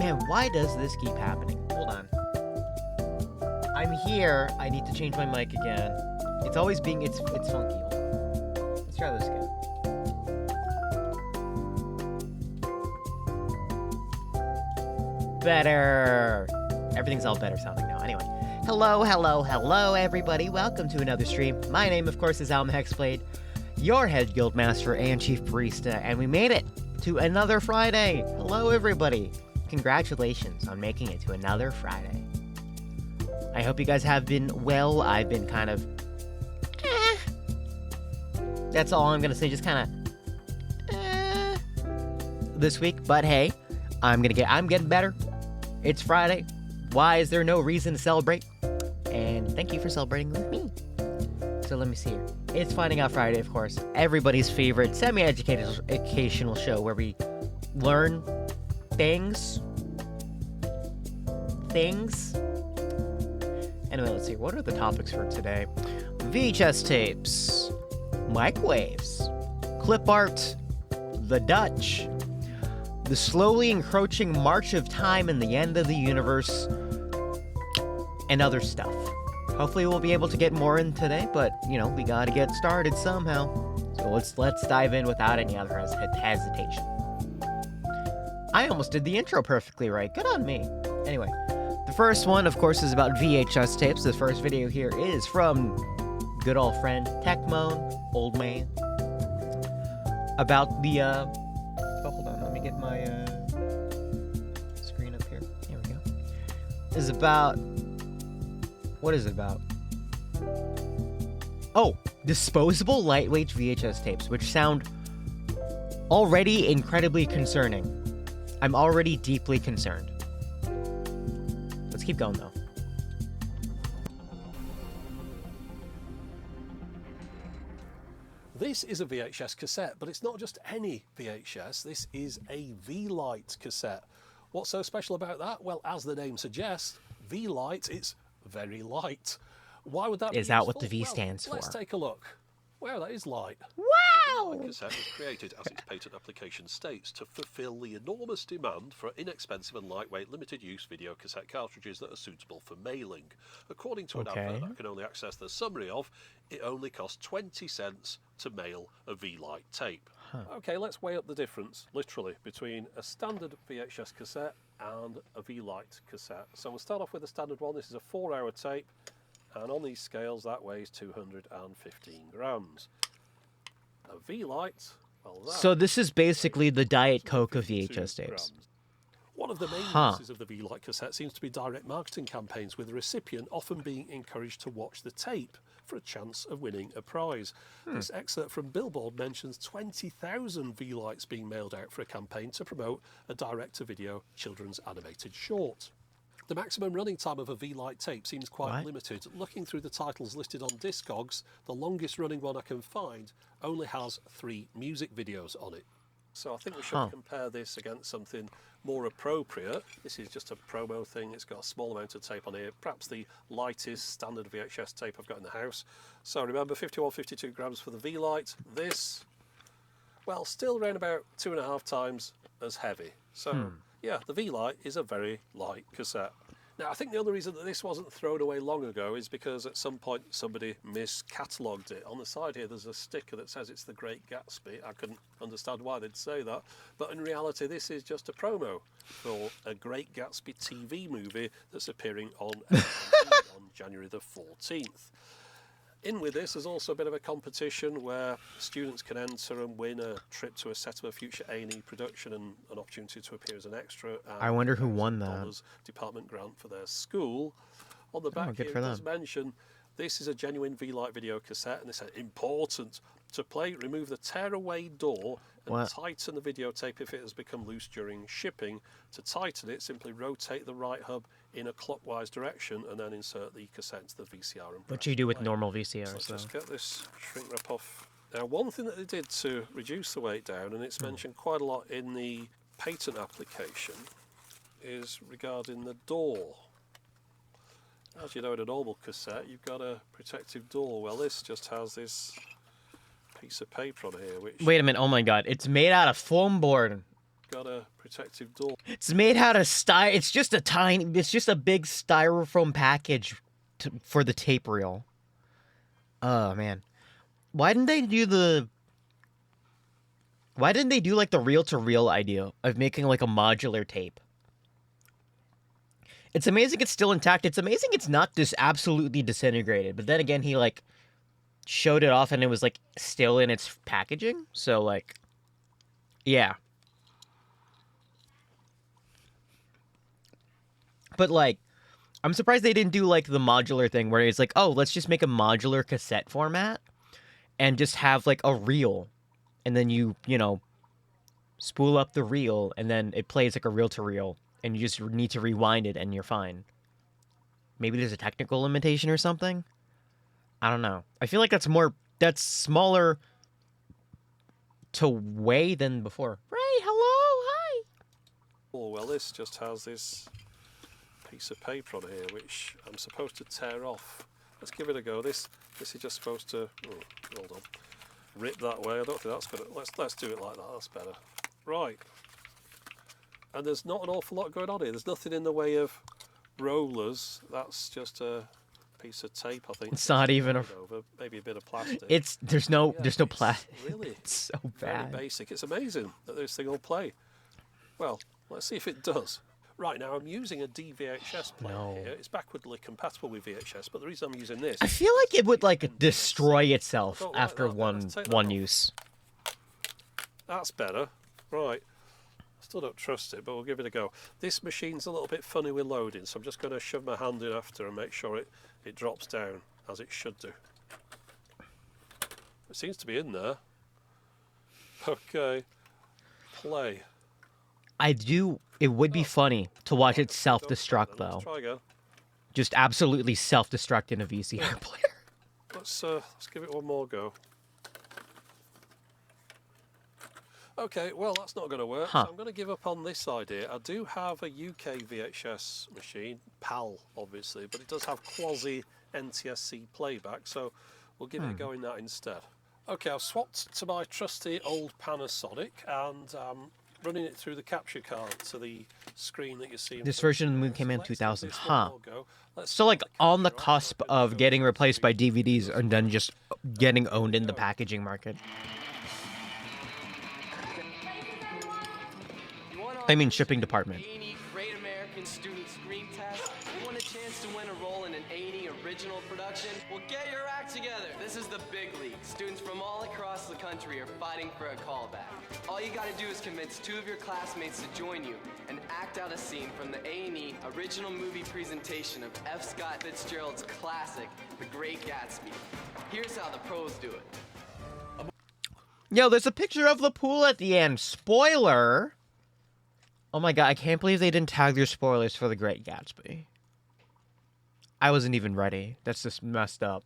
Man, why does this keep happening? Hold on. I'm here. I need to change my mic again. It's always being... It's funky. Hold on. Let's try this again. Better. Everything's all better sounding now. Anyway. Hello, everybody. Welcome to another stream. My name, of course, is Hexblade, your head guildmaster and chief barista, and we made it to another Friday. Hello, everybody. Congratulations on making it to another Friday. I hope you guys have been well. I've been kind of... That's all I'm going to say, just kind of... this week. But hey, I'm getting better. It's Friday. Why is there no reason to celebrate? And thank you for celebrating with me. So let me see here. It's Finding Out Friday, of course. Everybody's favorite semi-educational show where we learn things. Anyway, let's see. What are the topics for today? VHS tapes, microwaves, clip art, the Dutch, the slowly encroaching march of time and the end of the universe, and other stuff. Hopefully we'll be able to get more in today, but, you know, we gotta get started somehow. So let's dive in without any other hesitation. I almost did the intro perfectly right. Good on me. Anyway, the first one, of course, is about VHS tapes. The first video here is from good old friend Techmoan, old man, about the, oh, hold on, let me get my, screen up here. Here we go. Is about... What is it about? Oh, disposable lightweight VHS tapes, which sound already incredibly concerning. I'm already deeply concerned. Let's keep going, though. This is a VHS cassette, but it's not just any VHS. This is a V-Lite cassette. What's so special about that? Well, as the name suggests, V-Lite, it's very light. Why would that be Is that what useful? the V stands for? Let's take a look. Wow, that is light. Wow! The cassette was created, as its patent application states, to fulfill the enormous demand for inexpensive and lightweight limited-use video cassette cartridges that are suitable for mailing. According to an advert that I can only access the summary of, it only costs 20 cents to mail a V-Lite tape. Okay, let's weigh up the difference, literally, between a standard VHS cassette and a V-Lite cassette. So we'll start off with the standard one. This is a 4-hour tape, and on these scales that weighs 215 grams. A V-Lite, well, that... So this is basically the Diet Coke of VHS tapes. One of the main uses of the V-Lite cassette seems to be direct marketing campaigns, with the recipient often being encouraged to watch the tape for a chance of winning a prize. This excerpt from Billboard mentions 20,000 V-Lites being mailed out for a campaign to promote a direct-to-video children's animated short. The maximum running time of a V-Lite tape seems quite limited. Looking through the titles listed on Discogs, the longest running one I can find only has 3 music videos on it. So I think we should compare this against something more appropriate. This is just a promo thing. It's got a small amount of tape on here, perhaps the lightest standard VHS tape I've got in the house. So remember, 51, 52 grams for the V-Lite. This, well, still around about 2.5 times as heavy. So yeah, the V-Lite is a very light cassette. Now, I think the only reason that this wasn't thrown away long ago is because at some point somebody miscatalogued it. On the side here, there's a sticker that says it's the Great Gatsby. I couldn't understand why they'd say that. But in reality, this is just a promo for a Great Gatsby TV movie that's appearing on January the 14th. In with this, there's also a bit of a competition where students can enter and win a trip to a set of a future A&E production and an opportunity to appear as an extra. I wonder who won that. Department grant for their school. On the back here, it does mention this is a genuine V-Lite video cassette, and it's important to play. Remove the tearaway door and tighten the videotape if it has become loose during shipping. To tighten it, simply rotate the right hub in a clockwise direction and then insert the cassette into the VCR. And what you do with normal VCRs. So let's just get this shrink wrap off. Now, one thing that they did to reduce the weight down, and it's mentioned quite a lot in the patent application, is regarding the door. As you know, in a normal cassette, you've got a protective door. Well, this just has this piece of paper on here. Which... Wait a minute, oh my god, it's made out of foam board. got a protective door. It's made out of It's just a big styrofoam package for the tape reel. Oh man, why didn't they do like the reel-to-reel idea of making like a modular tape? It's amazing it's still intact. It's amazing it's not absolutely disintegrated. But then again, he like showed it off and it was like still in its packaging. So like, yeah. But like, I'm surprised they didn't do like the modular thing where it's like, oh, let's just make a modular cassette format and just have like a reel. And then you know, spool up the reel and then it plays like a reel-to-reel and you just need to rewind it and you're fine. Maybe there's a technical limitation or something? I don't know. I feel like that's smaller to weigh than before. Ray, hello, hi! Oh, well, this just has this piece of paper on here, which I'm supposed to tear off. Let's give it a go. This is just supposed to... Oh, hold on. Rip that way. I don't think that's good. Let's do it like that. That's better. Right. And there's not an awful lot going on here. There's nothing in the way of rollers. That's just a piece of tape, I think. It's not even maybe a bit of plastic. There's no plastic. Really, it's so bad. Very basic. It's amazing that this thing will play. Well, let's see if it does. Right, now I'm using a DVHS player here. It's backwardly compatible with VHS, but the reason I'm using this... I feel like it would, like, destroy itself after one use. That's better. Right. Still don't trust it, but we'll give it a go. This machine's a little bit funny with loading, so I'm just going to shove my hand in after and make sure it drops down, as it should do. It seems to be in there. Okay. Play. It would be funny to watch it self-destruct, though. Let's try again. Just absolutely self-destruct in a VCR player. Let's give it one more go. Okay, well, that's not going to work. So I'm going to give up on this idea. I do have a UK VHS machine, PAL, obviously, but it does have quasi-NTSC playback, so we'll give it a go in that instead. Okay, I've swapped to my trusty old Panasonic, and running it through the capture card to the screen that you see. This version of the movie came in 2000, So like on the cusp of getting replaced by DVDs and then just getting owned in the packaging market. I mean shipping department. Great American Student Screen Test. You want a chance to win a role in an A&E original production? Well, get your act together. This is the big league. Students from all across the country are fighting for a callback. All you gotta do is convince 2 of your classmates to join you and act out a scene from the A&E original movie presentation of F. Scott Fitzgerald's classic, The Great Gatsby. Here's how the pros do it. Yo, there's a picture of the pool at the end. Spoiler! Oh my god, I can't believe they didn't tag their spoilers for The Great Gatsby. I wasn't even ready. That's just messed up.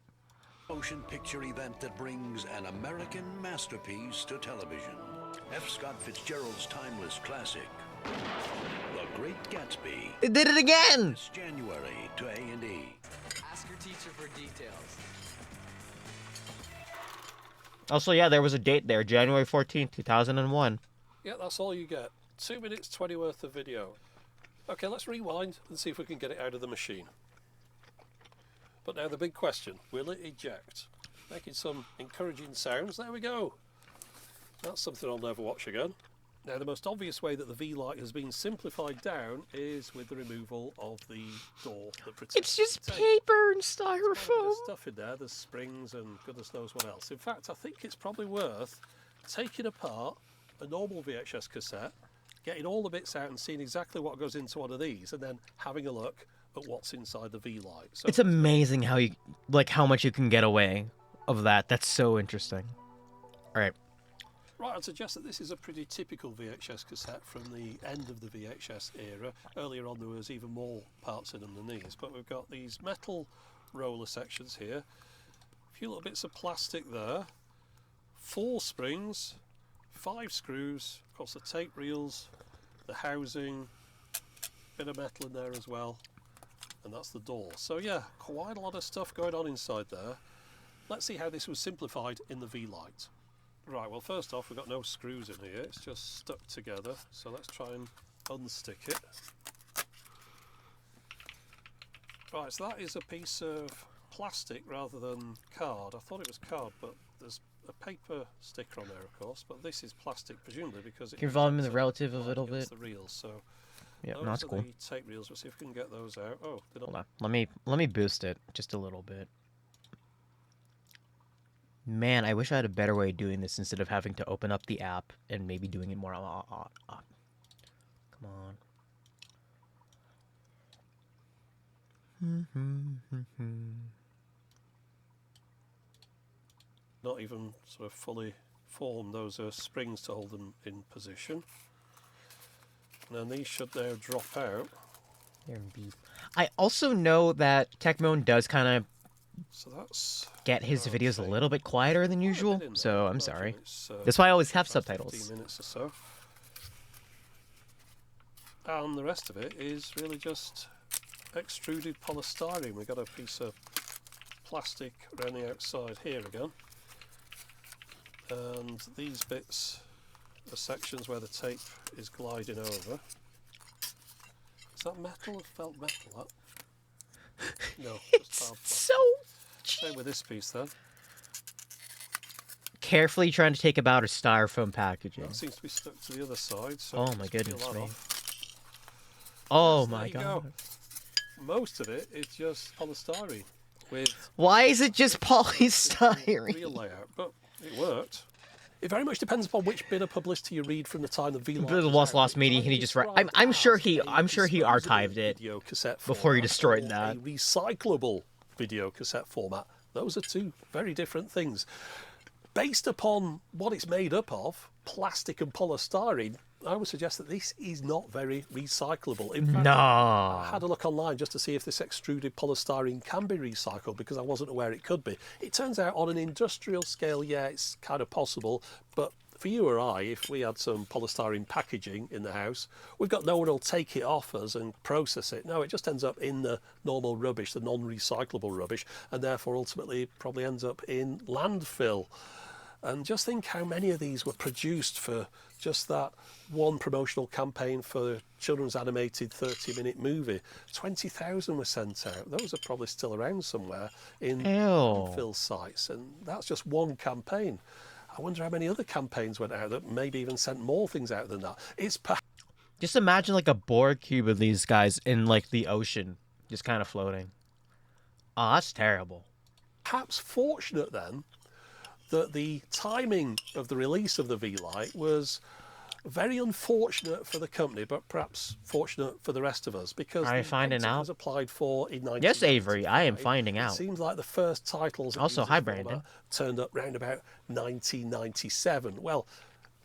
Motion picture event that brings an American masterpiece to television. F. Scott Fitzgerald's timeless classic, The Great Gatsby. It did it again! This January to A&E. Ask your teacher for details. Also, yeah, there was a date there, January 14th, 2001. Yeah, that's all you get. 2 minutes 20 worth of video. Okay, let's rewind and see if we can get it out of the machine. But now the big question, will it eject? Making some encouraging sounds. There we go. That's something I'll never watch again. Now the most obvious way that the V-Light has been simplified down is with the removal of the door that protects It's just the tape. paper and There's styrofoam. stuff in there, there's springs and goodness knows what else. In fact, I think it's probably worth taking apart a normal VHS cassette, getting all the bits out and seeing exactly what goes into one of these, and then having a look at what's inside the V-Light. So It's amazing how much you can get away of that. That's so interesting. All right. Right, I'd suggest that this is a pretty typical VHS cassette from the end of the VHS era. Earlier on there was even more parts in them than these, but we've got these metal roller sections here, a few little bits of plastic there, 4 springs, 5 screws, of course the tape reels, the housing, bit of metal in there as well, and that's the door. So yeah, quite a lot of stuff going on inside there. Let's see how this was simplified in the V-Light. Right, well, first off, we've got no screws in here. It's just stuck together. So let's try and unstick it. Right, so that is a piece of plastic rather than card. I thought it was card, but there's a paper sticker on there, of course. But this is plastic, presumably, because Can you volume the relative a little bit? The reels, so yeah, those that's are cool. the tape reels. We'll see if we can get those out. Oh, hold on. Let me boost it just a little bit. Man, I wish I had a better way of doing this instead of having to open up the app and maybe doing it more. Come on. Not even sort of fully formed. Those are springs to hold them in position. And then these should now drop out. I also know that Techmoan does kind of So that's get his videos a little bit quieter than usual, so I'm sorry. It's, That's why I always have 15 subtitles. minutes or so. And the rest of it is really just extruded polystyrene. We've got a piece of plastic around the outside here again. And these bits are sections where the tape is gliding over. Is that metal or felt metal? That? No, It's just hard plastic. so Same with this piece then. carefully trying to take about a styrofoam packaging. That seems to be stuck to the other side. So Oh my just peel goodness that me. off. Oh Yes, my there you god. go. Most of it is just polystyrene with Why is it just real polystyrene? layout, but it worked. It very much depends upon which bit of publicity you read from the time the V-Light The lost media. Can he just write? I'm sure he archived it video cassette before he format destroyed or that. A recyclable video cassette format. Those are two very different things. Based upon what it's made up of, plastic and polystyrene, I would suggest that this is not very recyclable. In fact, I had a look online just to see if this extruded polystyrene can be recycled because I wasn't aware it could be. It turns out on an industrial scale, yeah, it's kind of possible, but for you or I, if we had some polystyrene packaging in the house, we've got no one who'll take it off us and process it. No, it just ends up in the normal rubbish, the non-recyclable rubbish, and therefore ultimately probably ends up in landfill. And just think how many of these were produced for just that one promotional campaign for a children's animated 30-minute movie. 20,000 were sent out. Those are probably still around somewhere in landfill sites. And that's just one campaign. I wonder how many other campaigns went out that maybe even sent more things out than that. It's Just imagine like a Borg cube of these guys in like the ocean, just kind of floating. Oh, that's terrible. perhaps fortunate then that the timing of the release of the V-Lite was very unfortunate for the company, but perhaps fortunate for the rest of us, because Are you the finding patent out? was applied for in 1995. Yes, Avery, I am finding It out. seems like the first titles of Also, this hi, format Brandon. turned up round about 1997. Well,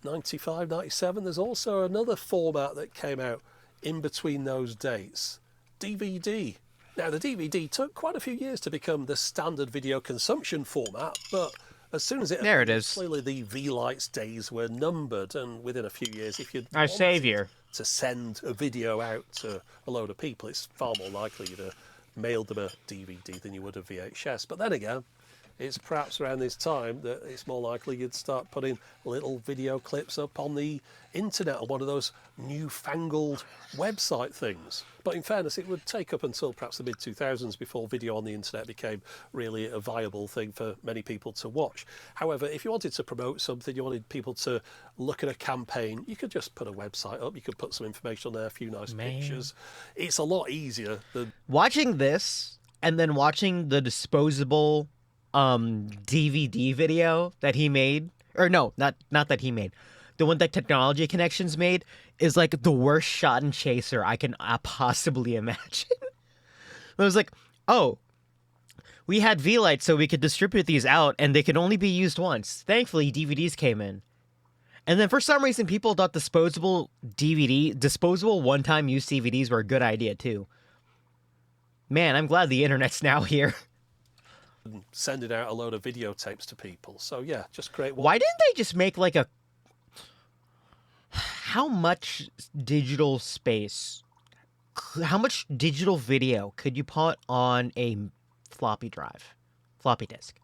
95, 97, there's also another format that came out in between those dates, DVD. Now, the DVD took quite a few years to become the standard video consumption format, but as soon as it There it appeared, is. clearly the V-Lite's days were numbered, and within a few years, if you'd Our wanted savior. to send a video out to a load of people, it's far more likely you'd have mailed them a DVD than you would a VHS. But then again, it's perhaps around this time that it's more likely you'd start putting little video clips up on the internet on one of those newfangled website things. But in fairness, it would take up until perhaps the mid-2000s before video on the internet became really a viable thing for many people to watch. However, if you wanted to promote something, you wanted people to look at a campaign, you could just put a website up, you could put some information on there, a few nice pictures. It's a lot easier than Watching this and then watching the disposable DVD video that he made, or no, not that he made, the one that Technology Connections made, is like the worst shot and chaser I can possibly imagine. I was like, oh, we had V-Lite so we could distribute these out and they could only be used once. Thankfully, DVDs came in. And then for some reason, people thought disposable one-time use DVDs were a good idea too. Man, I'm glad the internet's now here. sending out a load of videotapes to people. So yeah, just create one. Why didn't they just make like a... How much digital space, how much digital video could you put on a floppy disk?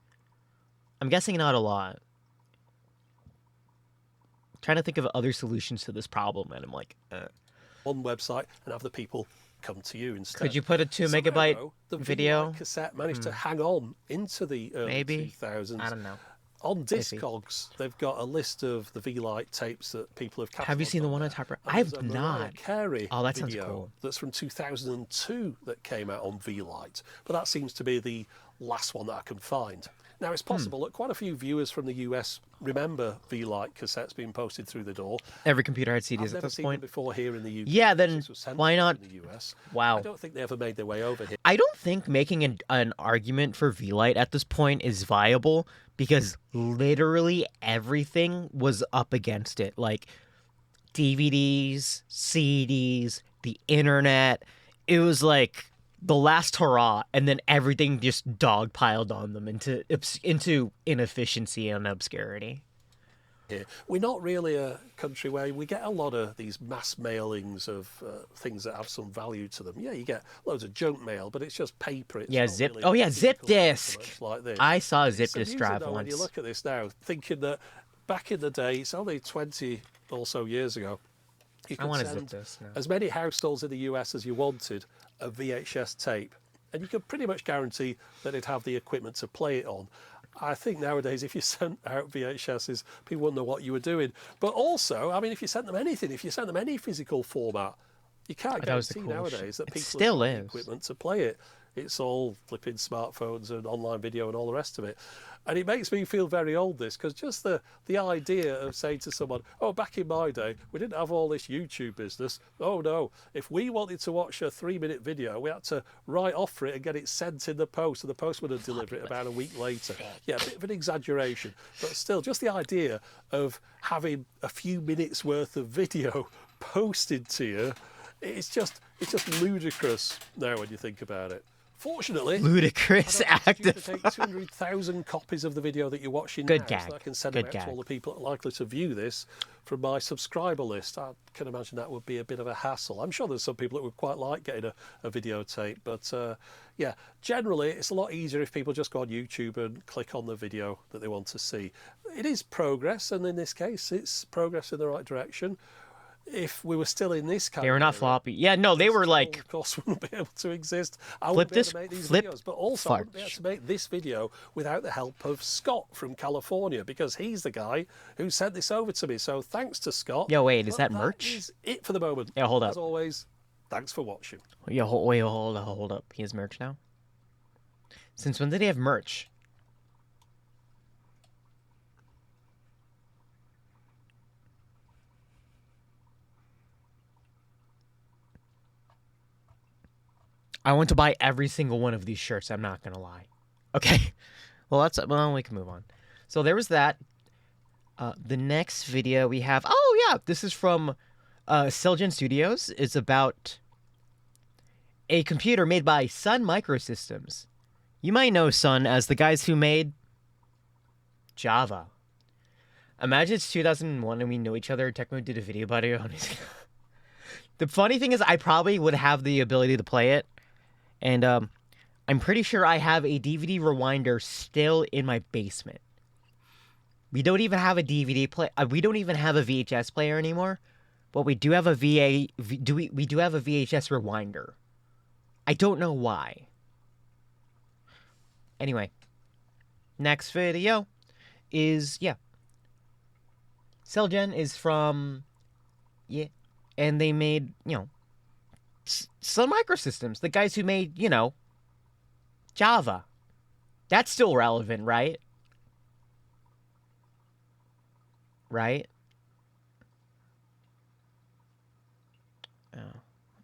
I'm guessing not a lot. trying to think of other solutions to this problem, and I'm like, one website and have the people come to you instead. Could you put a 2 Somehow, megabyte though, the video? V-Lite cassette managed to hang on into the early Maybe 2000s. I don't know. On Discogs, they've got a list of the V-Lite tapes that people have. Have you seen the one on top right? I've not. Carey Oh, that sounds video cool. That's from 2002 that came out on V-Lite, but that seems to be the last one that I can find. Now, it's possible that quite a few viewers from the US remember V-Lite cassettes being posted through the door. Every computer had CDs I've at never this seen point. them before here in the UK. Yeah, then This was sent why not? in the US. Wow. I don't think they ever made their way over here. I don't think making an argument for V-Lite at this point is viable because literally everything was up against it. Like DVDs, CDs, the internet. It was like the last hurrah, and then everything just dogpiled on them into inefficiency and obscurity. Here. We're not really a country where we get a lot of these mass mailings of things that have some value to them. Yeah, you get loads of junk mail, but it's just paper. It's Yeah, not zip. really Oh yeah, zip physical disk. documents like this. I saw a zip It's disk amusing, drive though, when you once. look at this now, thinking that back in the day, it's only 20 or so years ago, you I could want a zip send disk now. as many households in the US as you wanted a VHS tape, and you could pretty much guarantee that it'd have the equipment to play it on. I think nowadays, if you sent out VHSs, people wouldn't know what you were doing. But also, I mean, if you sent them anything, if you sent them any physical format, you can't That was the guarantee coolest nowadays shit. that It people still have the is. equipment to play it. It's all flipping smartphones and online video and all the rest of it. And it makes me feel very old, this, because just the idea of saying to someone, oh, back in my day, we didn't have all this YouTube business. Oh, no. If we wanted to watch a 3-minute video, we had to write off for it and get it sent in the post, and the post would deliver it about a week later. Yeah, a bit of an exaggeration. But still, just the idea of having a few minutes worth of video posted to you, it's just ludicrous now when you think about it. Fortunately, Ludicrous I don't have to active. take 200,000 copies of the video that you're watching Good now, gag. so that I can send Good them out gag. to all the people that are likely to view this from my subscriber list. I can imagine that would be a bit of a hassle. I'm sure there's some people that would quite like getting a videotape, but yeah, generally it's a lot easier if people just go on YouTube and click on the video that they want to see. It is progress, and in this case, it's progress in the right direction. If we were still in this kind They were not floppy. Yeah, no, they were like of course, wouldn't be able to exist. I Flip wouldn't be able this- to make these flip videos, but also I wouldn't be able fudge. to make this video without the help of Scott from California, because he's the guy who sent this over to me. So thanks to Scott. Yo, wait, is But that merch? is it for the moment. Yeah, hold As up. always, thanks for watching. Yo, hold up. He has merch now? Since when did he have merch? I want to buy every single one of these shirts, I'm not gonna lie. Okay. Well, we can move on. So there was that. The next video we have... Oh, yeah! This is from Celgen Studios. It's about a computer made by Sun Microsystems. You might know Sun as the guys who made Java. Imagine it's 2001 and we know each other. Tecmo did a video about it. The funny thing is I probably would have the ability to play it. And I'm pretty sure I have a DVD rewinder still in my basement. We don't even have a DVD play. We don't even have a VHS player anymore. But we do have a we do have a VHS rewinder. I don't know why. Anyway, next video is Celgen is from and they made Sun Microsystems, the guys who made Java. That's still relevant, right? Right? Oh,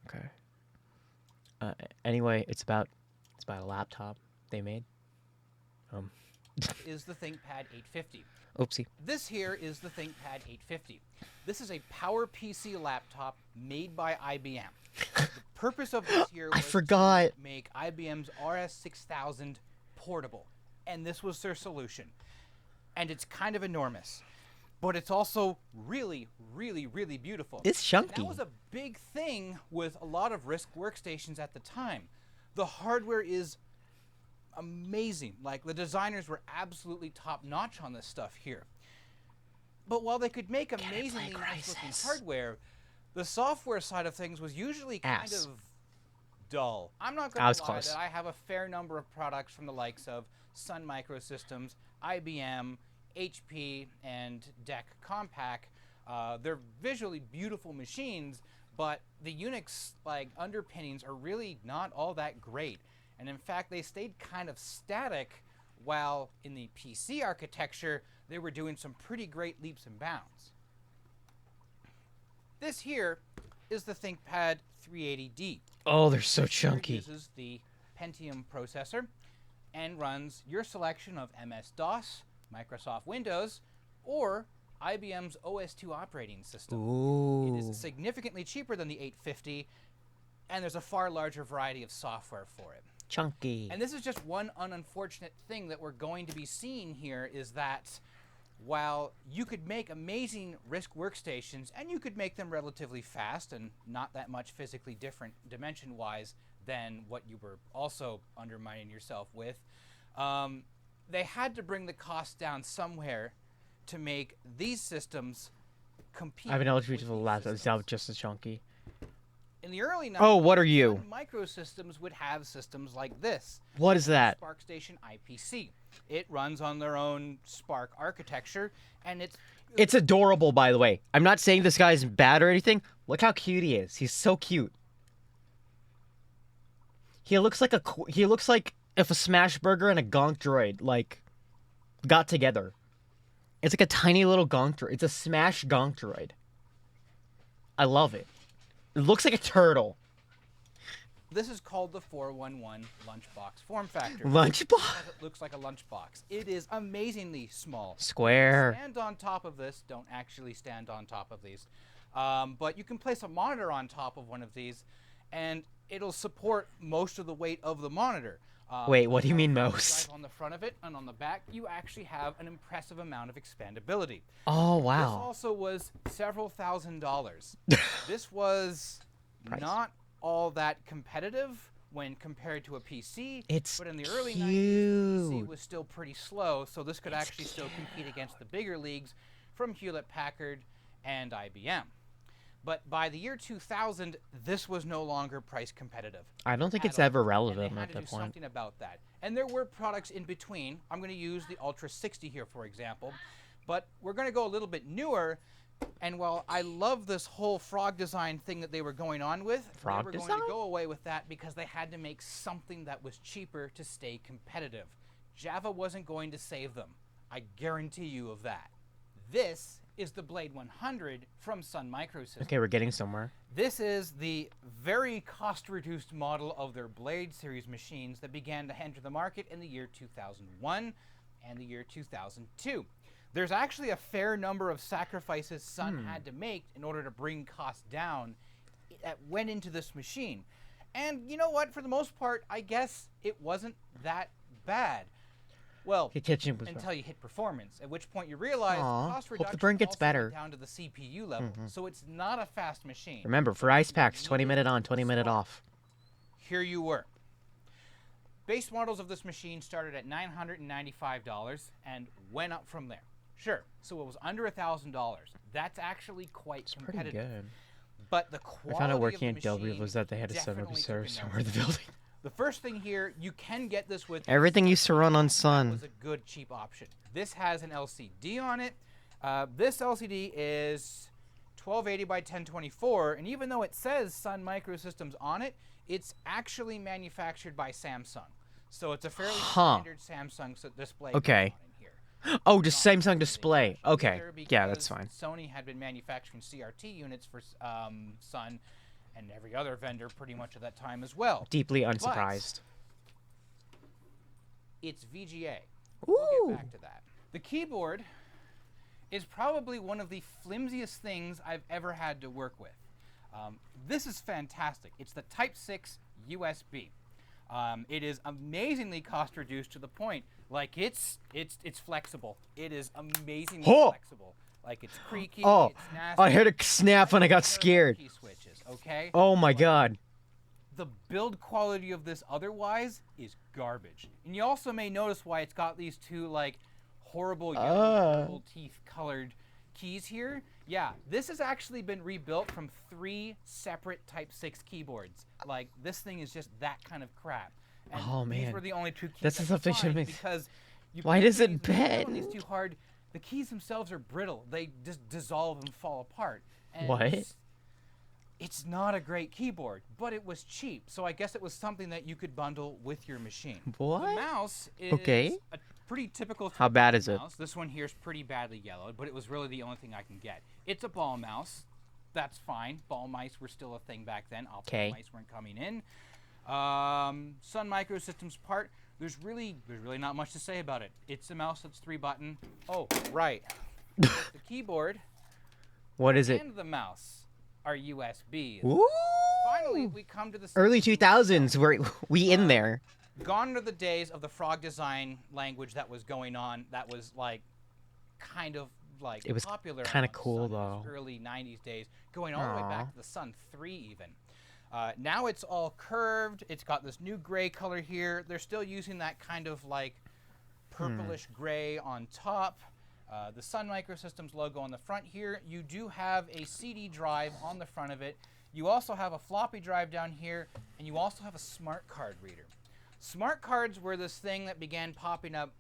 okay. Anyway, it's about a laptop they made. Is the ThinkPad 850. Oopsie. This here is the ThinkPad 850. This is a PowerPC laptop made by IBM. The purpose of this here was forgot. to make IBM's RS-6000 portable, and this was their solution. And it's kind of enormous, but it's also really, really, really beautiful. It's chunky. And that was a big thing with a lot of RISC workstations at the time. The hardware is amazing. Like, the designers were absolutely top-notch on this stuff here. But while they could make amazingly nice looking hardware, the software side of things was usually kind of dull. I'm not going to lie that I have a fair number of products from the likes of Sun Microsystems, IBM, HP, and DEC Compaq. They're visually beautiful machines, but the Unix underpinnings are really not all that great. And in fact, they stayed kind of static, while in the PC architecture, they were doing some pretty great leaps and bounds. This here is the ThinkPad 380D. Oh, they're so This here chunky. uses the Pentium processor and runs your selection of MS-DOS, Microsoft Windows, or IBM's OS/2 operating system. Ooh. It is significantly cheaper than the 850, and there's a far larger variety of software for it. Chunky. And this is just one unfortunate thing that we're going to be seeing here, is that while you could make amazing RISC workstations, and you could make them relatively fast and not that much physically different dimension-wise than what you were also undermining yourself with, they had to bring the cost down somewhere to make these systems compete. I have an with LG these laptop. It's systems. now just as chunky. In the early 90s, Oh, what are you? Sun Microsystems would have systems like this. What is that? Spark Station IPC. It runs on their own Spark architecture, and It's adorable, by the way. I'm not saying this guy's bad or anything. Look how cute he is. He's so cute. He looks like if a Smash Burger and a Gonk Droid got together. It's like a tiny little Gonk Droid. It's a Smash Gonk Droid. I love it. It looks like a turtle. This is called the 411 lunchbox form factor. Lunchbox? Because it looks like a lunchbox. It is amazingly small. Square. Stand on top of this. Don't actually stand on top of these. But you can place a monitor on top of one of these, and it'll support most of the weight of the monitor. Wait, what do you mean Drive most? on the front of it and on the back, you actually have an impressive amount of expandability. Oh, This wow. also was several $1,000s. This was not all that competitive when compared to a PC. But in the early 90s, the PC was still pretty slow, so this could actually still compete against the bigger leagues from Hewlett-Packard and IBM. But by the year 2000, this was no longer price competitive. I don't think it's all. ever And relevant they at had to that do point. something about that. And there were products in between. I'm going to use the Ultra 60 here, for example. But we're going to go a little bit newer. And while I love this whole frog design thing that they were going on with, they were going to go away with that because they had to make something that was cheaper to stay competitive. Java wasn't going to save them. I guarantee you of that. This is the Blade 100 from Sun Microsystems. Okay, we're getting somewhere. This is the very cost-reduced model of their Blade series machines that began to enter the market in the year 2001 and the year 2002. There's actually a fair number of sacrifices Sun had to make in order to bring costs down that went into this machine. And you know what? For the most part, I guess it wasn't that bad. Well, until you hit performance, at which point you realize cost reduction hope the burn gets also better. went down to the CPU level, so it's not a fast machine. Remember, for ice packs, 20-minute on, 20-minute off. Here you were. Base models of this machine started at $995 and went up from there. Sure, so it was under $1,000. That's actually quite competitive. Pretty good. But the quality I found out working of at the W machine was that they had a definitely 70 took server a somewhere in the nosedive. building. The first thing here, you can get this with Everything used to run on That Sun. was a good cheap option. This has an LCD on it. This LCD is 1280 by 1024, and even though it says Sun Microsystems on it, it's actually manufactured by Samsung. So it's a fairly standard Samsung display. Okay. On in here. Oh, just Samsung display. Okay. Yeah, that's fine. Sony had been manufacturing CRT units for Sun and every other vendor pretty much at that time as well. Deeply unsurprised. It's VGA. Ooh. We'll get back to that. The keyboard is probably one of the flimsiest things I've ever had to work with. This is fantastic. It's the Type 6 USB. It is amazingly cost reduced to the point, like it's flexible. It is amazingly flexible. Like it's creaky. Oh, it's nasty. I heard a snap when I got scared. Key switches, okay? Oh my god. The build quality of this otherwise is garbage. And you also may notice why it's got these two like horrible yellow teeth colored keys here, yeah, this has actually been rebuilt from 3 separate Type 6 keyboards. Like, this thing is just that kind of crap. And Oh, man. These were the only 2 keys That's I a could find sufficient. because you Why put does it these and you put on these bend? too hard. The keys themselves are brittle. They just dissolve and fall apart. And What? It's not a great keyboard, but it was cheap. So I guess it was something that you could bundle with your machine. What? The mouse is Okay. a pretty typical How bad is it? mouse. This one here is pretty badly yellowed, but it was really the only thing I can get. It's a ball mouse. That's fine. Ball mice were still a thing back then. Optical mice weren't coming in. Sun Microsystems part. There's really not much to say about it. It's a mouse that's 3-button. Oh, right. The keyboard. What is it? And the mouse are USB. Ooh. Finally, we come to the Early 2000s. We in there. Gone are the days of the frog design language that was going on. That was like, kind of like It was popular. kind of on the cool Sun in though. its early 90s days, going all the way Aw. back to the Sun 3 even. Now it's all curved. It's got this new gray color here. They're still using that kind of like purplish gray on top. The Sun Microsystems logo on the front here. You do have a CD drive on the front of it. You also have a floppy drive down here, and you also have a smart card reader. Smart cards were this thing that began popping up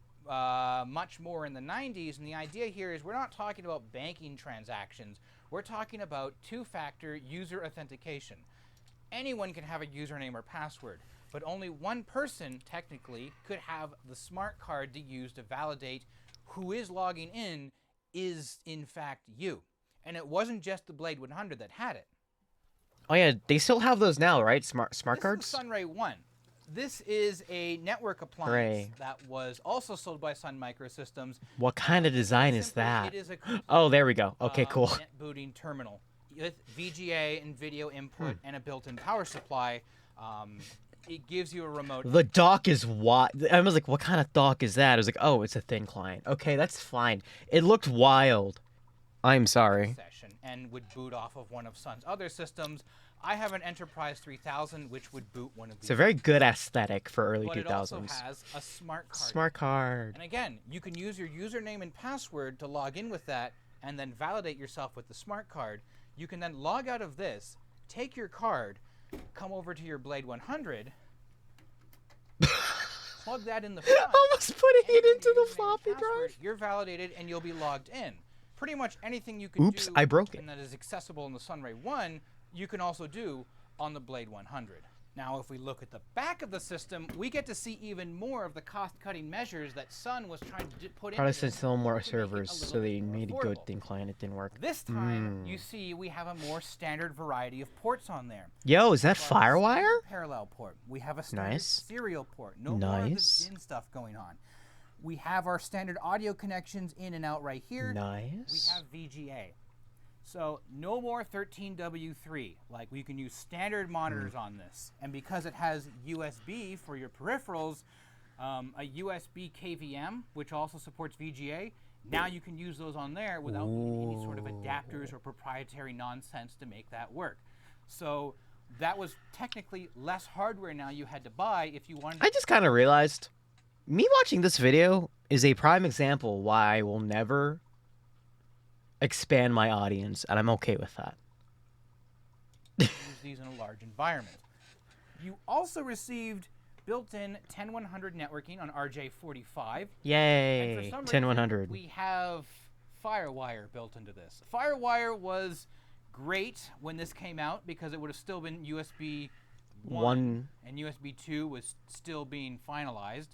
much more in the 90s, and the idea here is we're not talking about banking transactions. We're talking about 2-factor user authentication. Anyone can have a username or password, but only one person, technically, could have the smart card to use to validate who is logging in is, in fact, you. And it wasn't just the Blade 100 that had it. Oh yeah, they still have those now, right? Smart cards. This is the Sunray 1. This is a network appliance that was also sold by Sun Microsystems. What kind of design is that? It is a Oh, there we go. Okay, cool. net booting terminal with VGA and video input and a built-in power supply. It gives you a remote. The dock is wide. I was like, what kind of dock is that? I was like, oh, it's a thin client. Okay, that's fine. It looked wild. I'm sorry. Session and would boot off of one of Sun's other systems. I have an Enterprise 3000, which would boot one of these. It's a very good aesthetic for early but 2000s. it also has a smart card. Smart card. And again, you can use your username and password to log in with that and then validate yourself with the smart card. You can then log out of this, take your card, come over to your Blade 100, plug that in the front. Almost putting it into the username and floppy password, drive. You're validated and you'll be logged in. Pretty much anything you can do I broke it. and that is accessible in the Sunray 1, you can also do on the Blade 100. Now, if we look at the back of the system, we get to see even more of the cost-cutting measures that Sun was trying to put in. Probably since still more servers, so they made a good thin client. It didn't work. This time, you see we have a more standard variety of ports on there. Yo, is that We have a Firewire? standard parallel port. We have a standard Nice. serial port. No more of this DIN stuff going on. We have our standard audio connections in and out right here. Nice. We have VGA. So no more 13W3. Like, we can use standard monitors on this. And because it has USB for your peripherals, a USB KVM, which also supports VGA, now you can use those on there without needing any sort of adapters or proprietary nonsense to make that work. So that was technically less hardware now you had to buy if you wanted I just kind of realized, me watching this video is a prime example why I will never expand my audience, and I'm okay with that. use these in a large environment. You also received built-in 10100 networking on RJ45. And Yay! for some 10100. reason, we have Firewire built into this. Firewire was great when this came out because it would have still been USB 1 and USB 2 was still being finalized.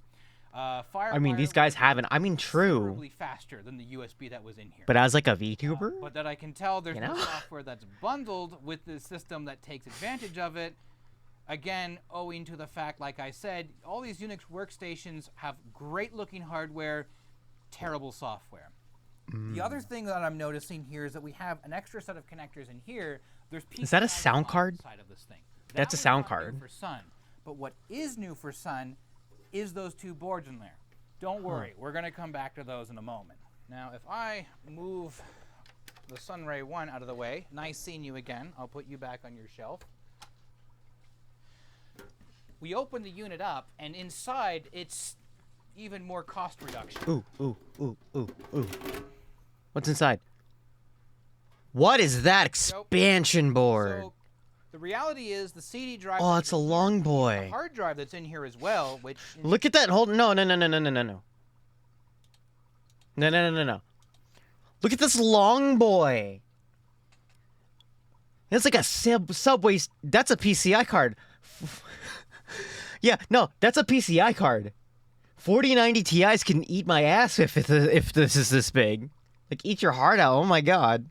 I mean, these guys haven't. I mean, true. Considerably faster than the USB that was in here. But as like a VTuber, But that I can tell there's You no know? software that's bundled with the system that takes advantage of it. Again, owing to the fact, like I said, all these Unix workstations have great looking hardware, terrible software. The other thing that I'm noticing here is that we have an extra set of connectors in here. There's Is that a PCIe sound on card? the side of this thing. That's a That was sound not card. new for Sun. But what is new for Sun is those 2 boards in there. Don't worry, we're going to come back to those in a moment. Now, if I move the Sunray 1 out of the way, nice seeing you again. I'll put you back on your shelf. We open the unit up, and inside, it's even more cost reduction. ooh. What's inside? What is that expansion board? So, the reality is the CD drive. Oh, it's a long boy. The hard drive that's in here as well, which. Look at that. Hold. No. No. Look at this long boy. It's like a Subway. That's a PCI card. Yeah, no, that's a PCI card. 4090 Ti's can eat my ass if this is this big. Like, eat your heart out. Oh my god.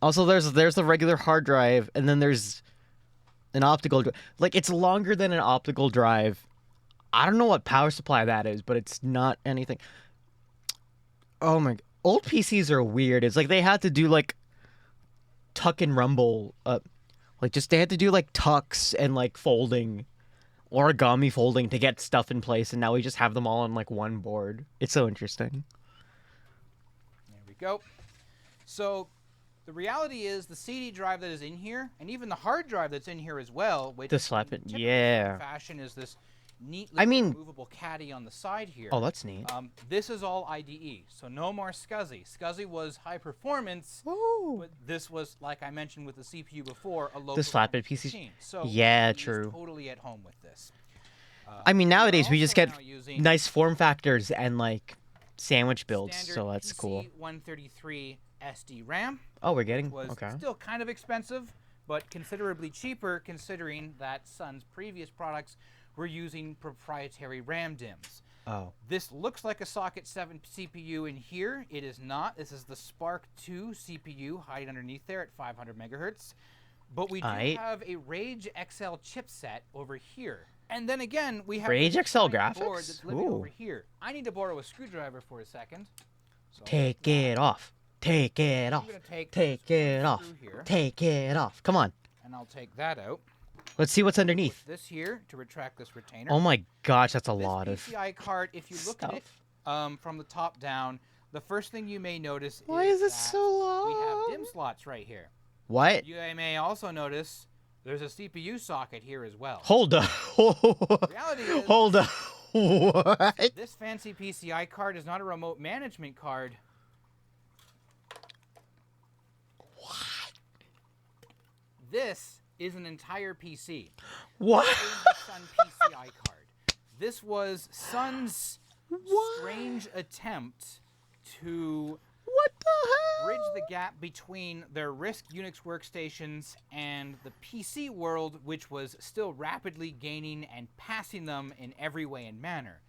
Also, there's the regular hard drive, and then there's an optical drive. Like, it's longer than an optical drive. I don't know what power supply that is, but it's not anything. Oh my... Old PCs are weird. It's like they had to do, like, tuck and rumble. Like, just they had to do, like, tucks and, like, folding. Origami folding to get stuff in place, and now we just have them all on, like, one board. It's so interesting. There we go. So... the reality is the CD drive that is in here, and even the hard drive that's in here as well, which yeah. fashion is this neat movable caddy on the side here. Oh, that's neat. This is all IDE, so no more SCSI. SCSI was high performance, but this was, like I mentioned with the CPU before, a low this flatbed PC machine. So yeah, true. Totally at home with this. I mean, nowadays we just get nice form factors and like sandwich builds, so that's cool. 133 SD RAM. Oh, we're getting was still kind of expensive, but considerably cheaper considering that Sun's previous products were using proprietary RAM DIMMs. Oh. This looks like a Socket 7 CPU in here. It is not. This is the Spark 2 CPU hiding underneath there at 500 megahertz. But we do have a Rage XL chipset over here. And then again, we have Rage XL graphics board that's living over here. I need to borrow a screwdriver for a second. So take it off. Take it off. Take it off. Take it off. Come on. And I'll take that out. Let's see what's underneath. This here to retract this retainer. Oh my gosh, that's a lot of PCI card, if you look at it from the top down, the first thing you may notice Why is it so long? We have DIMM slots right here. What? You may also notice there's a CPU socket here as well. Hold up. Reality is, hold up. What? This fancy PCI card is not a remote management card. What? This is an entire PC. What? This is the Sun PCI card. This was Sun's strange attempt to bridge the gap between their RISC Unix workstations and the PC world, which was still rapidly gaining and passing them in every way and manner.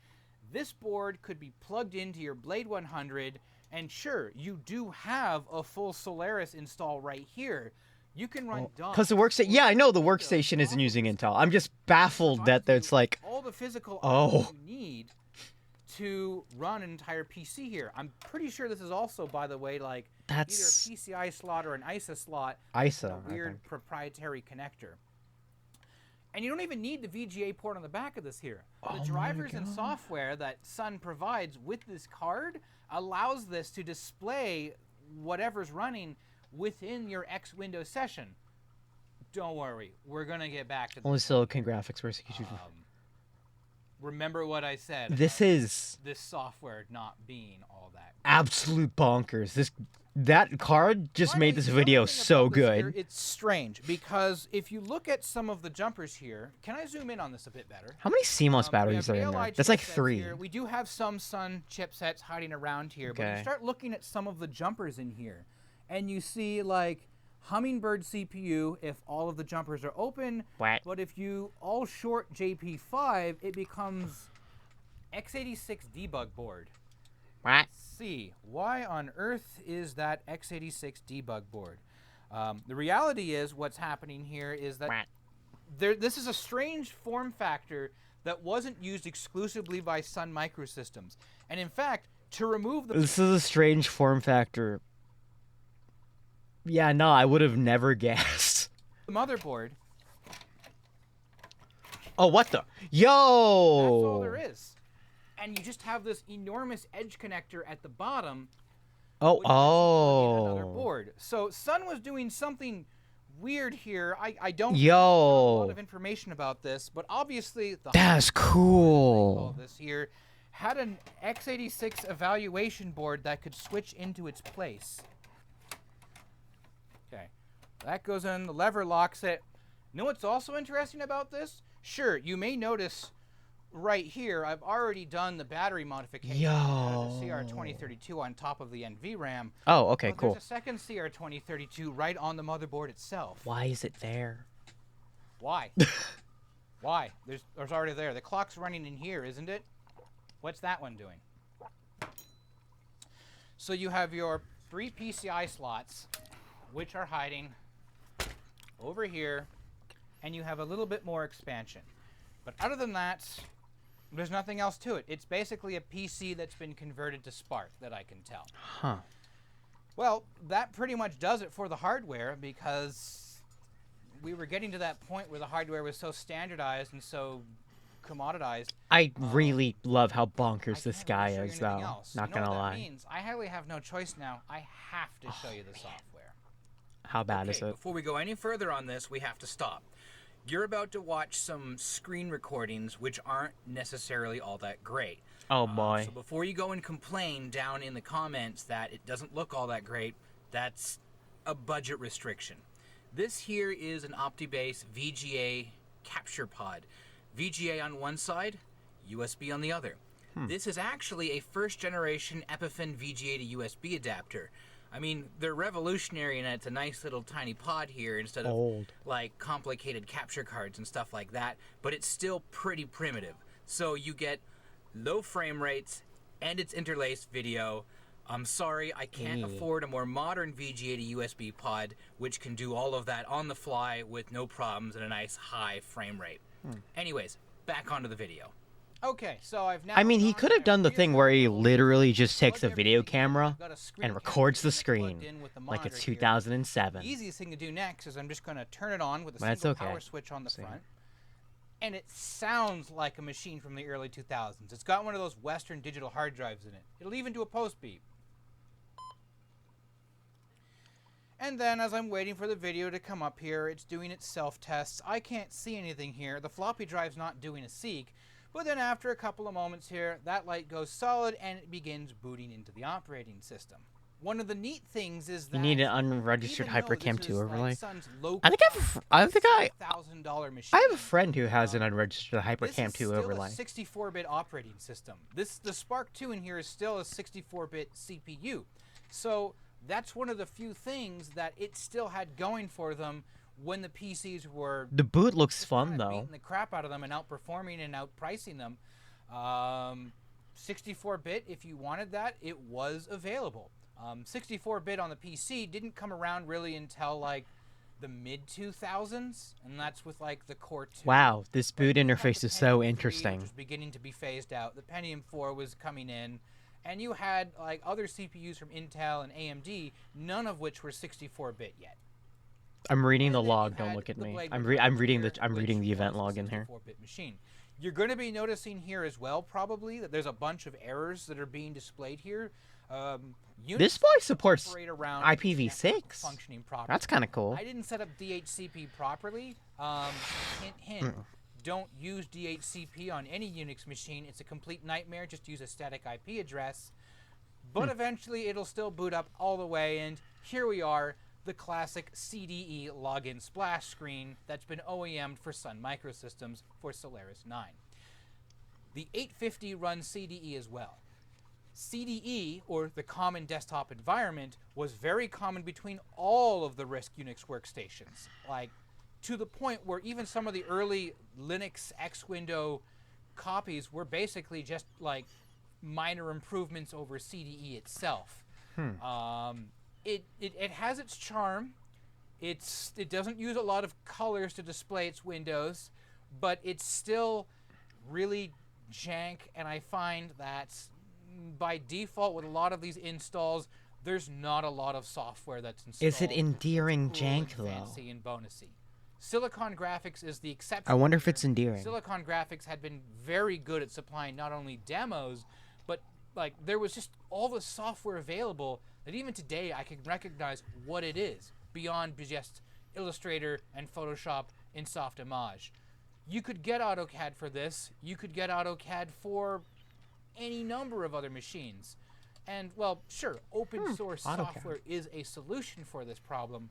This board could be plugged into your Blade 100, and sure, you do have a full Solaris install right here. You can run DOM. Because the workstation, yeah, I know the workstation isn't using Intel. I'm just baffled that it's like, all the physical you need to run an entire PC here. I'm pretty sure this is also, by the way, like either a PCI slot or an ISA slot. ISA, a weird proprietary connector. And you don't even need the VGA port on the back of this here. The drivers and software that Sun provides with this card allows this to display whatever's running within your X Windows session. Don't worry, we're gonna get back to this. Only Silicon Graphics versus remember what I said. This software not being all that absolute bonkers. That card just made this video so good. It's strange because if you look at some of the jumpers here, can I zoom in on this a bit better? How many CMOS batteries are in there? That's like 3. Here. We do have some Sun chipsets hiding around here, but you start looking at some of the jumpers in here, and you see like Hummingbird CPU if all of the jumpers are open. What? But if you all short JP5, it becomes x86 debug board. What? See, why on earth is that x86 debug board? The reality is what's happening here is that this is a strange form factor that wasn't used exclusively by Sun Microsystems. And in fact, to remove the... This is a strange form factor. Yeah, no, I would have never guessed. The motherboard. Oh, what the? Yo! That's all there is. And you just have this enormous edge connector at the bottom. Another board. So Sun was doing something weird here. I don't have a lot of information about this, but obviously that's cool. This here had an x86 evaluation board that could switch into its place. That goes in, the lever locks it. You know what's also interesting about this? Sure, you may notice right here, I've already done the battery modification. Yo. The CR2032 on top of the NVRAM. Oh, okay, cool. There's a second CR2032 right on the motherboard itself. Why is it there? Why? Why? There's already there. The clock's running in here, isn't it? What's that one doing? So you have your 3 PCI slots, which are hiding over here, and you have a little bit more expansion. But other than that, there's nothing else to it. It's basically a PC that's been converted to Spark, that I can tell. Huh. Well, that pretty much does it for the hardware, because we were getting to that point where the hardware was so standardized and so commoditized. I really love how bonkers this guy is, though. Not gonna lie. That means I really have no choice now. I have to show you the software. How bad is it? Before we go any further on this, we have to stop. You're about to watch some screen recordings which aren't necessarily all that great. Oh boy. So before you go and complain down in the comments that it doesn't look all that great, that's a budget restriction. This here is an OptiBase VGA capture pod. VGA on one side, USB on the other. This is actually a first generation Epiphin VGA to USB adapter. I mean, they're revolutionary and it's a nice little tiny pod here instead of like complicated capture cards and stuff like that, but it's still pretty primitive. So you get low frame rates and it's interlaced video. I'm sorry, I can't afford a more modern VGA to USB pod which can do all of that on the fly with no problems and a nice high frame rate. Anyways, back onto the video. Okay, so I've now... I mean, he could have done the thing where he literally just takes a video camera and records the screen like it's 2007. The easiest thing to do next is I'm just going to turn it on with a single power switch on the front. And it sounds like a machine from the early 2000s. It's got one of those Western digital hard drives in it. It'll even do a post beep. And then as I'm waiting for the video to come up here, it's doing its self-tests. I can't see anything here. The floppy drive's not doing a seek. But then after a couple of moments here, that light goes solid and it begins booting into the operating system. One of the neat things is that you need an unregistered HyperCam 2 overlay. I have a friend who has an unregistered HyperCam 2 overlay. This is still a 64-bit operating system. The Spark 2 in here is still a 64-bit CPU. So that's one of the few things that it still had going for them when the PCs were... The boot looks fun, though. Beating the crap out of them and outperforming and outpricing them. 64-bit, if you wanted that, it was available. 64-bit on the PC didn't come around really until, like, the mid-2000s, and that's with, like, the Core 2. Wow, this boot interface is so interesting. Which was beginning to be phased out. The Pentium 4 was coming in, and you had, like, other CPUs from Intel and AMD, none of which were 64-bit yet. I'm reading the log. Don't look at me. I'm reading the event log in here. 64-bit machine. You're going to be noticing here as well, probably, that there's a bunch of errors that are being displayed here. This boy supports IPv6. Functioning properly. That's kind of cool. I didn't set up DHCP properly. Hint. Don't use DHCP on any Unix machine. It's a complete nightmare. Just use a static IP address. But eventually, it'll still boot up all the way, and here we are. The classic CDE login splash screen that's been OEM'd for Sun Microsystems for Solaris 9. The 850 runs CDE as well. CDE, or the Common Desktop Environment, was very common between all of the RISC Unix workstations, like to the point where even some of the early Linux X window copies were basically just like minor improvements over CDE itself. It has its charm. It doesn't use a lot of colors to display its windows, but it's still really jank, and I find that by default with a lot of these installs, there's not a lot of software that's installed. Is it endearing jank, though? Fancy and bonusy. Silicon Graphics is the exception. I wonder if it's endearing. Silicon Graphics had been very good at supplying not only demos, but like there was just all the software available that even today I can recognize what it is beyond just Illustrator and Photoshop in Softimage. You could get AutoCAD for this. You could get AutoCAD for any number of other machines. And, well, sure, open source software is a solution for this problem.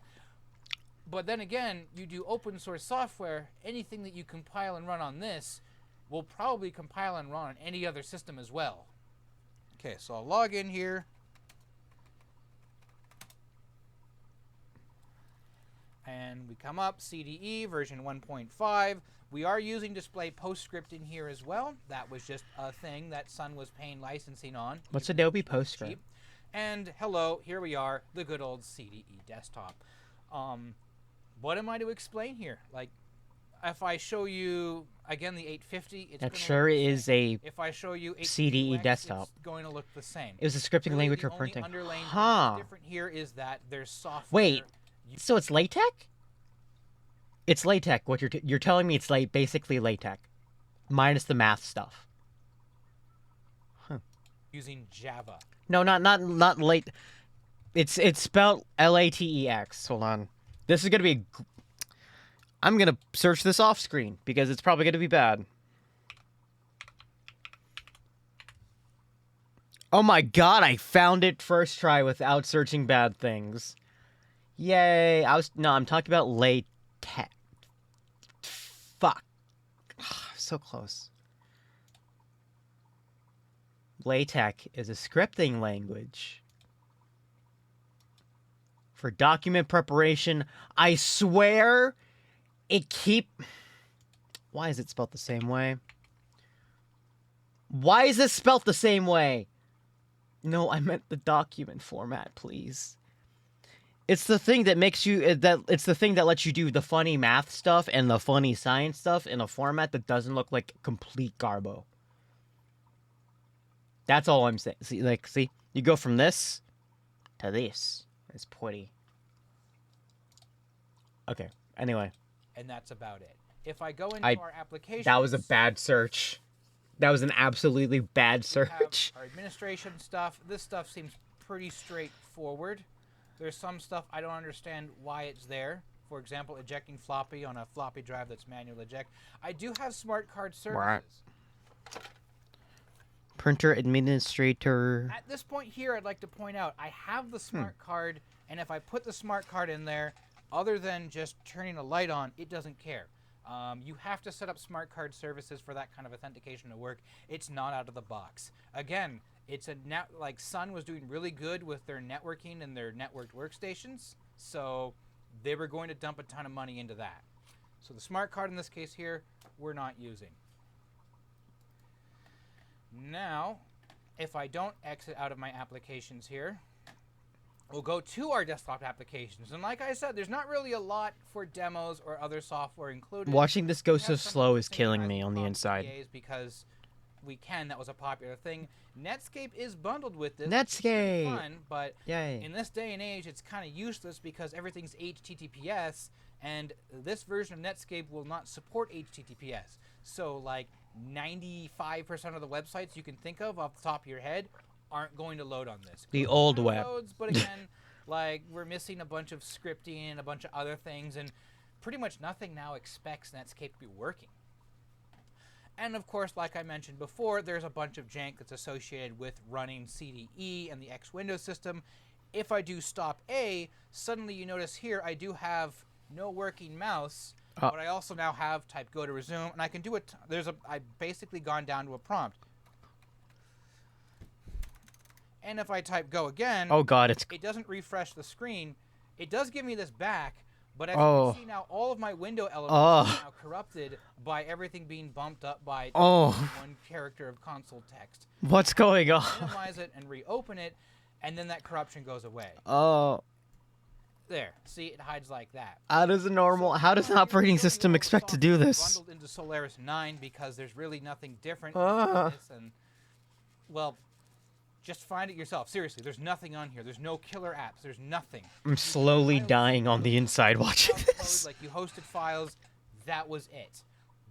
But then again, you do open source software, anything that you compile and run on this will probably compile and run on any other system as well. Okay, so I'll log in here. And we come up, CDE version 1.5. We are using display PostScript in here as well. That was just a thing that Sun was paying licensing on. What's Adobe PostScript? And hello, here we are, the good old CDE desktop. What am I to explain here? Like, if I show you, again, the 850, it's that sure is a if I show you CDE desktop. It's going to look the same. It was a scripting really, language for printing. Huh. Different here is that there's software. Wait, so it's LaTeX? It's LaTeX. What you're telling me it's like basically LaTeX, minus the math stuff. Huh. Using Java. No, not late. It's spelled LATEX. Hold on. This is gonna be. I'm gonna search this off screen because it's probably gonna be bad. Oh my god! I found it first try without searching bad things. Yay! I'm talking about LaTeX. Fuck. So close. LaTeX is a scripting language for document preparation. I swear why is it spelled the same way? Why is this spelled the same way? No, I meant the document format, please. It's the thing that makes you it's the thing that lets you do the funny math stuff and the funny science stuff in a format that doesn't look like complete garbo. That's all I'm saying. See, you go from this to this. It's pretty. Okay. Anyway. And that's about it. If I go into our application, that was a bad search. That was an absolutely bad search. Our administration stuff. This stuff seems pretty straightforward. There's some stuff I don't understand why it's there. For example, ejecting floppy on a floppy drive that's manual eject. I do have smart card services. Right. Printer administrator. At this point here, I'd like to point out I have the smart card, and if I put the smart card in there, other than just turning a light on, it doesn't care. You have to set up smart card services for that kind of authentication to work. It's not out of the box. Again, it's like Sun was doing really good with their networking and their networked workstations, so they were going to dump a ton of money into that. So the smart card in this case here, we're not using. Now, if I don't exit out of my applications here, we'll go to our desktop applications. And like I said, there's not really a lot for demos or other software included. Watching this go so slow is killing me on the inside. Because we can, that was a popular thing. Netscape is bundled with this. Netscape! Fun, but yay. In this day and age, it's kind of useless because everything's HTTPS, and this version of Netscape will not support HTTPS. So, like, 95% of the websites you can think of off the top of your head aren't going to load on this. The old web. But again, like, we're missing a bunch of scripting and a bunch of other things, and pretty much nothing now expects Netscape to be working. And of course, like I mentioned before, there's a bunch of jank that's associated with running CDE and the X Windows system. If I do stop A, suddenly you notice here I do have no working mouse, but I also now have type go to resume, and I can do it. I've basically gone down to a prompt. And if I type go again, oh god, it doesn't refresh the screen. It does give me this back, but as you can see now, all of my window elements are now corrupted by everything being bumped up by one character of console text. What's going on? Minimize it and reopen it, and then that corruption goes away. Oh. There. See, it hides like that. How does an operating system expect to do this? Bundled into Solaris 9 because there's really nothing different in this, and well, just find it yourself. Seriously, there's nothing on here. There's no killer apps. There's nothing. I'm slowly dying on the inside watching this. Like, you hosted files, that was it.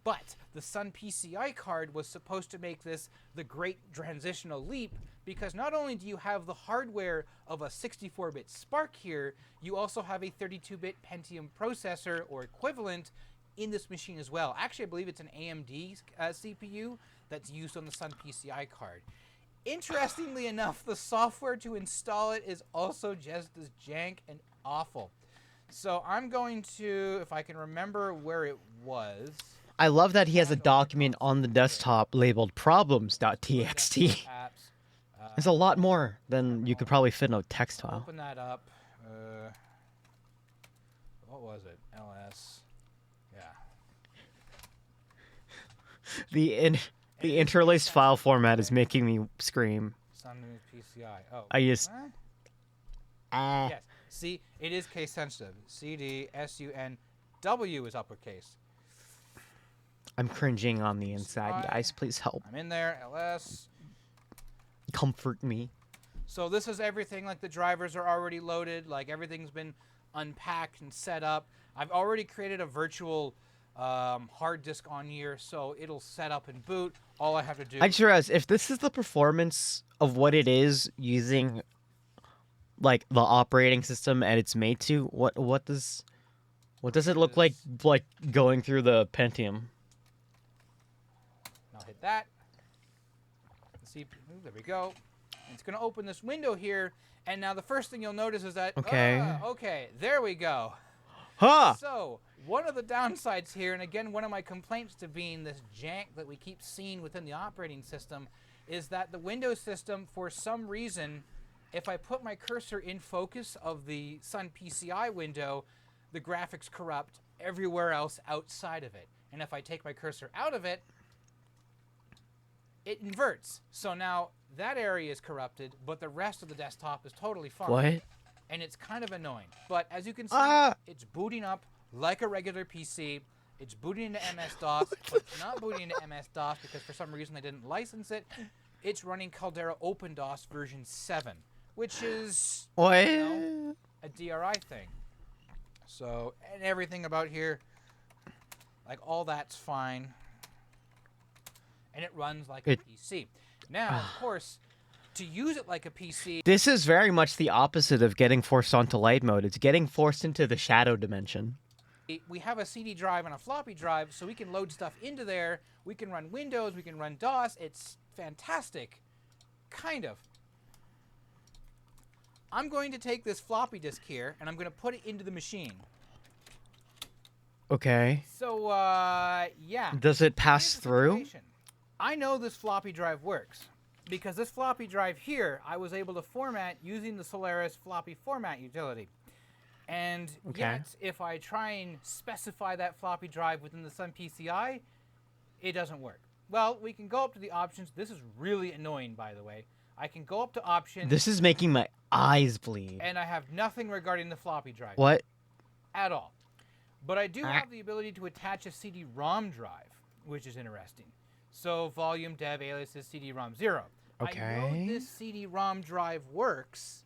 But the Sun PCI card was supposed to make this the great transitional leap, because not only do you have the hardware of a 64-bit SPARC here, you also have a 32-bit Pentium processor or equivalent in this machine as well. Actually, I believe it's an AMD CPU that's used on the Sun PCI card. Interestingly enough, the software to install it is also just as jank and awful. So I'm going to, if I can remember where it was. I love that he has a document on the desktop labeled problems.txt. There's a lot more than you could probably fit in a text file. Open that up. What was it? LS. Yeah. The interlaced file format is making me scream. Sunnews PCI. Oh. I just. Yes. See, it is case sensitive. CD SUNW is uppercase. I'm cringing on the inside, guys. Please help. I'm in there. LS. Comfort me. So this is everything. Like the drivers are already loaded. Like everything's been unpacked and set up. I've already created a virtual hard disk on here, so it'll set up and boot. All I have to do. I just realized if this is the performance of what it is using, like the operating system and it's made to, what does it look like going through the Pentium? I'll hit that. CPU, there we go. It's going to open this window here, and now the first thing you'll notice is that okay, there we go. Huh. So, one of the downsides here, and again, one of my complaints to being this jank that we keep seeing within the operating system, is that the Windows system, for some reason, if I put my cursor in focus of the Sun PCI window, the graphics corrupt everywhere else outside of it. And if I take my cursor out of it, it inverts. So now that area is corrupted, but the rest of the desktop is totally fine. What? And it's kind of annoying. But as you can see, it's booting up like a regular PC. It's booting into MS-DOS, but it's not booting into MS-DOS because for some reason they didn't license it. It's running Caldera OpenDOS version 7, which is a DRI thing. So, and everything about here, like all that's fine. And it runs like a PC. Now, of course, to use it like a PC... This is very much the opposite of getting forced onto light mode. It's getting forced into the shadow dimension. We have a CD drive and a floppy drive, so we can load stuff into there. We can run Windows, we can run DOS. It's fantastic. Kind of. I'm going to take this floppy disk here, and I'm going to put it into the machine. Okay. So, yeah. Does it pass through? I know this floppy drive works, because this floppy drive here, I was able to format using the Solaris floppy format utility. And yet, if I try and specify that floppy drive within the Sun PCI, it doesn't work. Well, we can go up to the options. This is really annoying, by the way. I can go up to options. This is making my eyes bleed. And I have nothing regarding the floppy drive. What? At all. But I do have the ability to attach a CD-ROM drive, which is interesting. So, volume, dev, aliases, CD-ROM 0. Okay. I know this CD-ROM drive works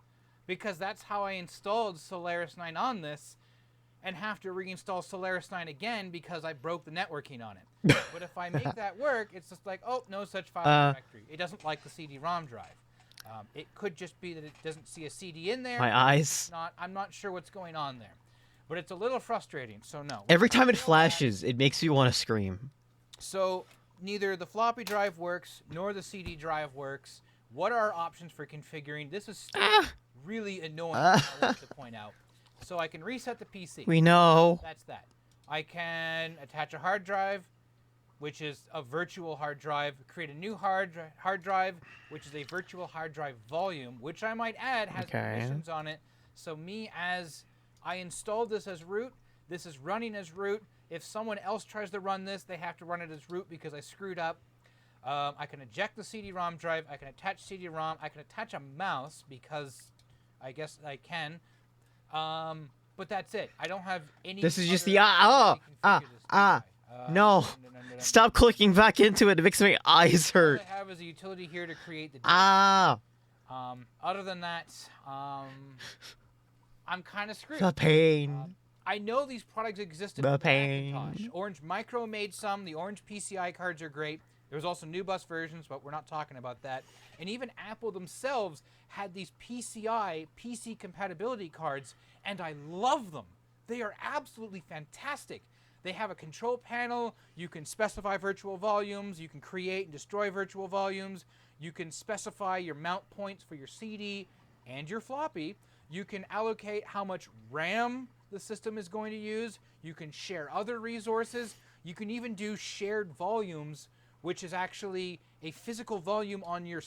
because that's how I installed Solaris 9 on this and have to reinstall Solaris 9 again because I broke the networking on it. But if I make that work, it's just like, oh, no such file directory. It doesn't like the CD-ROM drive. It could just be that it doesn't see a CD in there. My eyes. I'm not sure what's going on there. But it's a little frustrating, so no. Every time it flashes, it makes me want to scream. So neither the floppy drive works, nor the CD drive works. What are our options for configuring? This is still really annoying, I want to point out. So I can reset the PC. We know. That's that. I can attach a hard drive, which is a virtual hard drive, create a new hard drive, which is a virtual hard drive volume, which I might add has permissions on it. So me, as I installed this as root, this is running as root. If someone else tries to run this, they have to run it as root because I screwed up. I can eject the CD-ROM drive. I can attach CD-ROM. I can attach a mouse because I guess I can. But that's it. I don't have any... This is just the... No. Stop clicking back into it. It makes my eyes hurt. All I have is a utility here to create the disk. Other than that, I'm kind of screwed. The pain. I know these products existed. The pain. Macintosh. Orange Micro made some. The Orange PCI cards are great. There was also new bus versions, but we're not talking about that. And even Apple themselves had these PC compatibility cards, and I love them. They are absolutely fantastic. They have a control panel. You can specify virtual volumes. You can create and destroy virtual volumes. You can specify your mount points for your CD and your floppy. You can allocate how much RAM the system is going to use. You can share other resources. You can even do shared volumes, which is actually a physical volume on your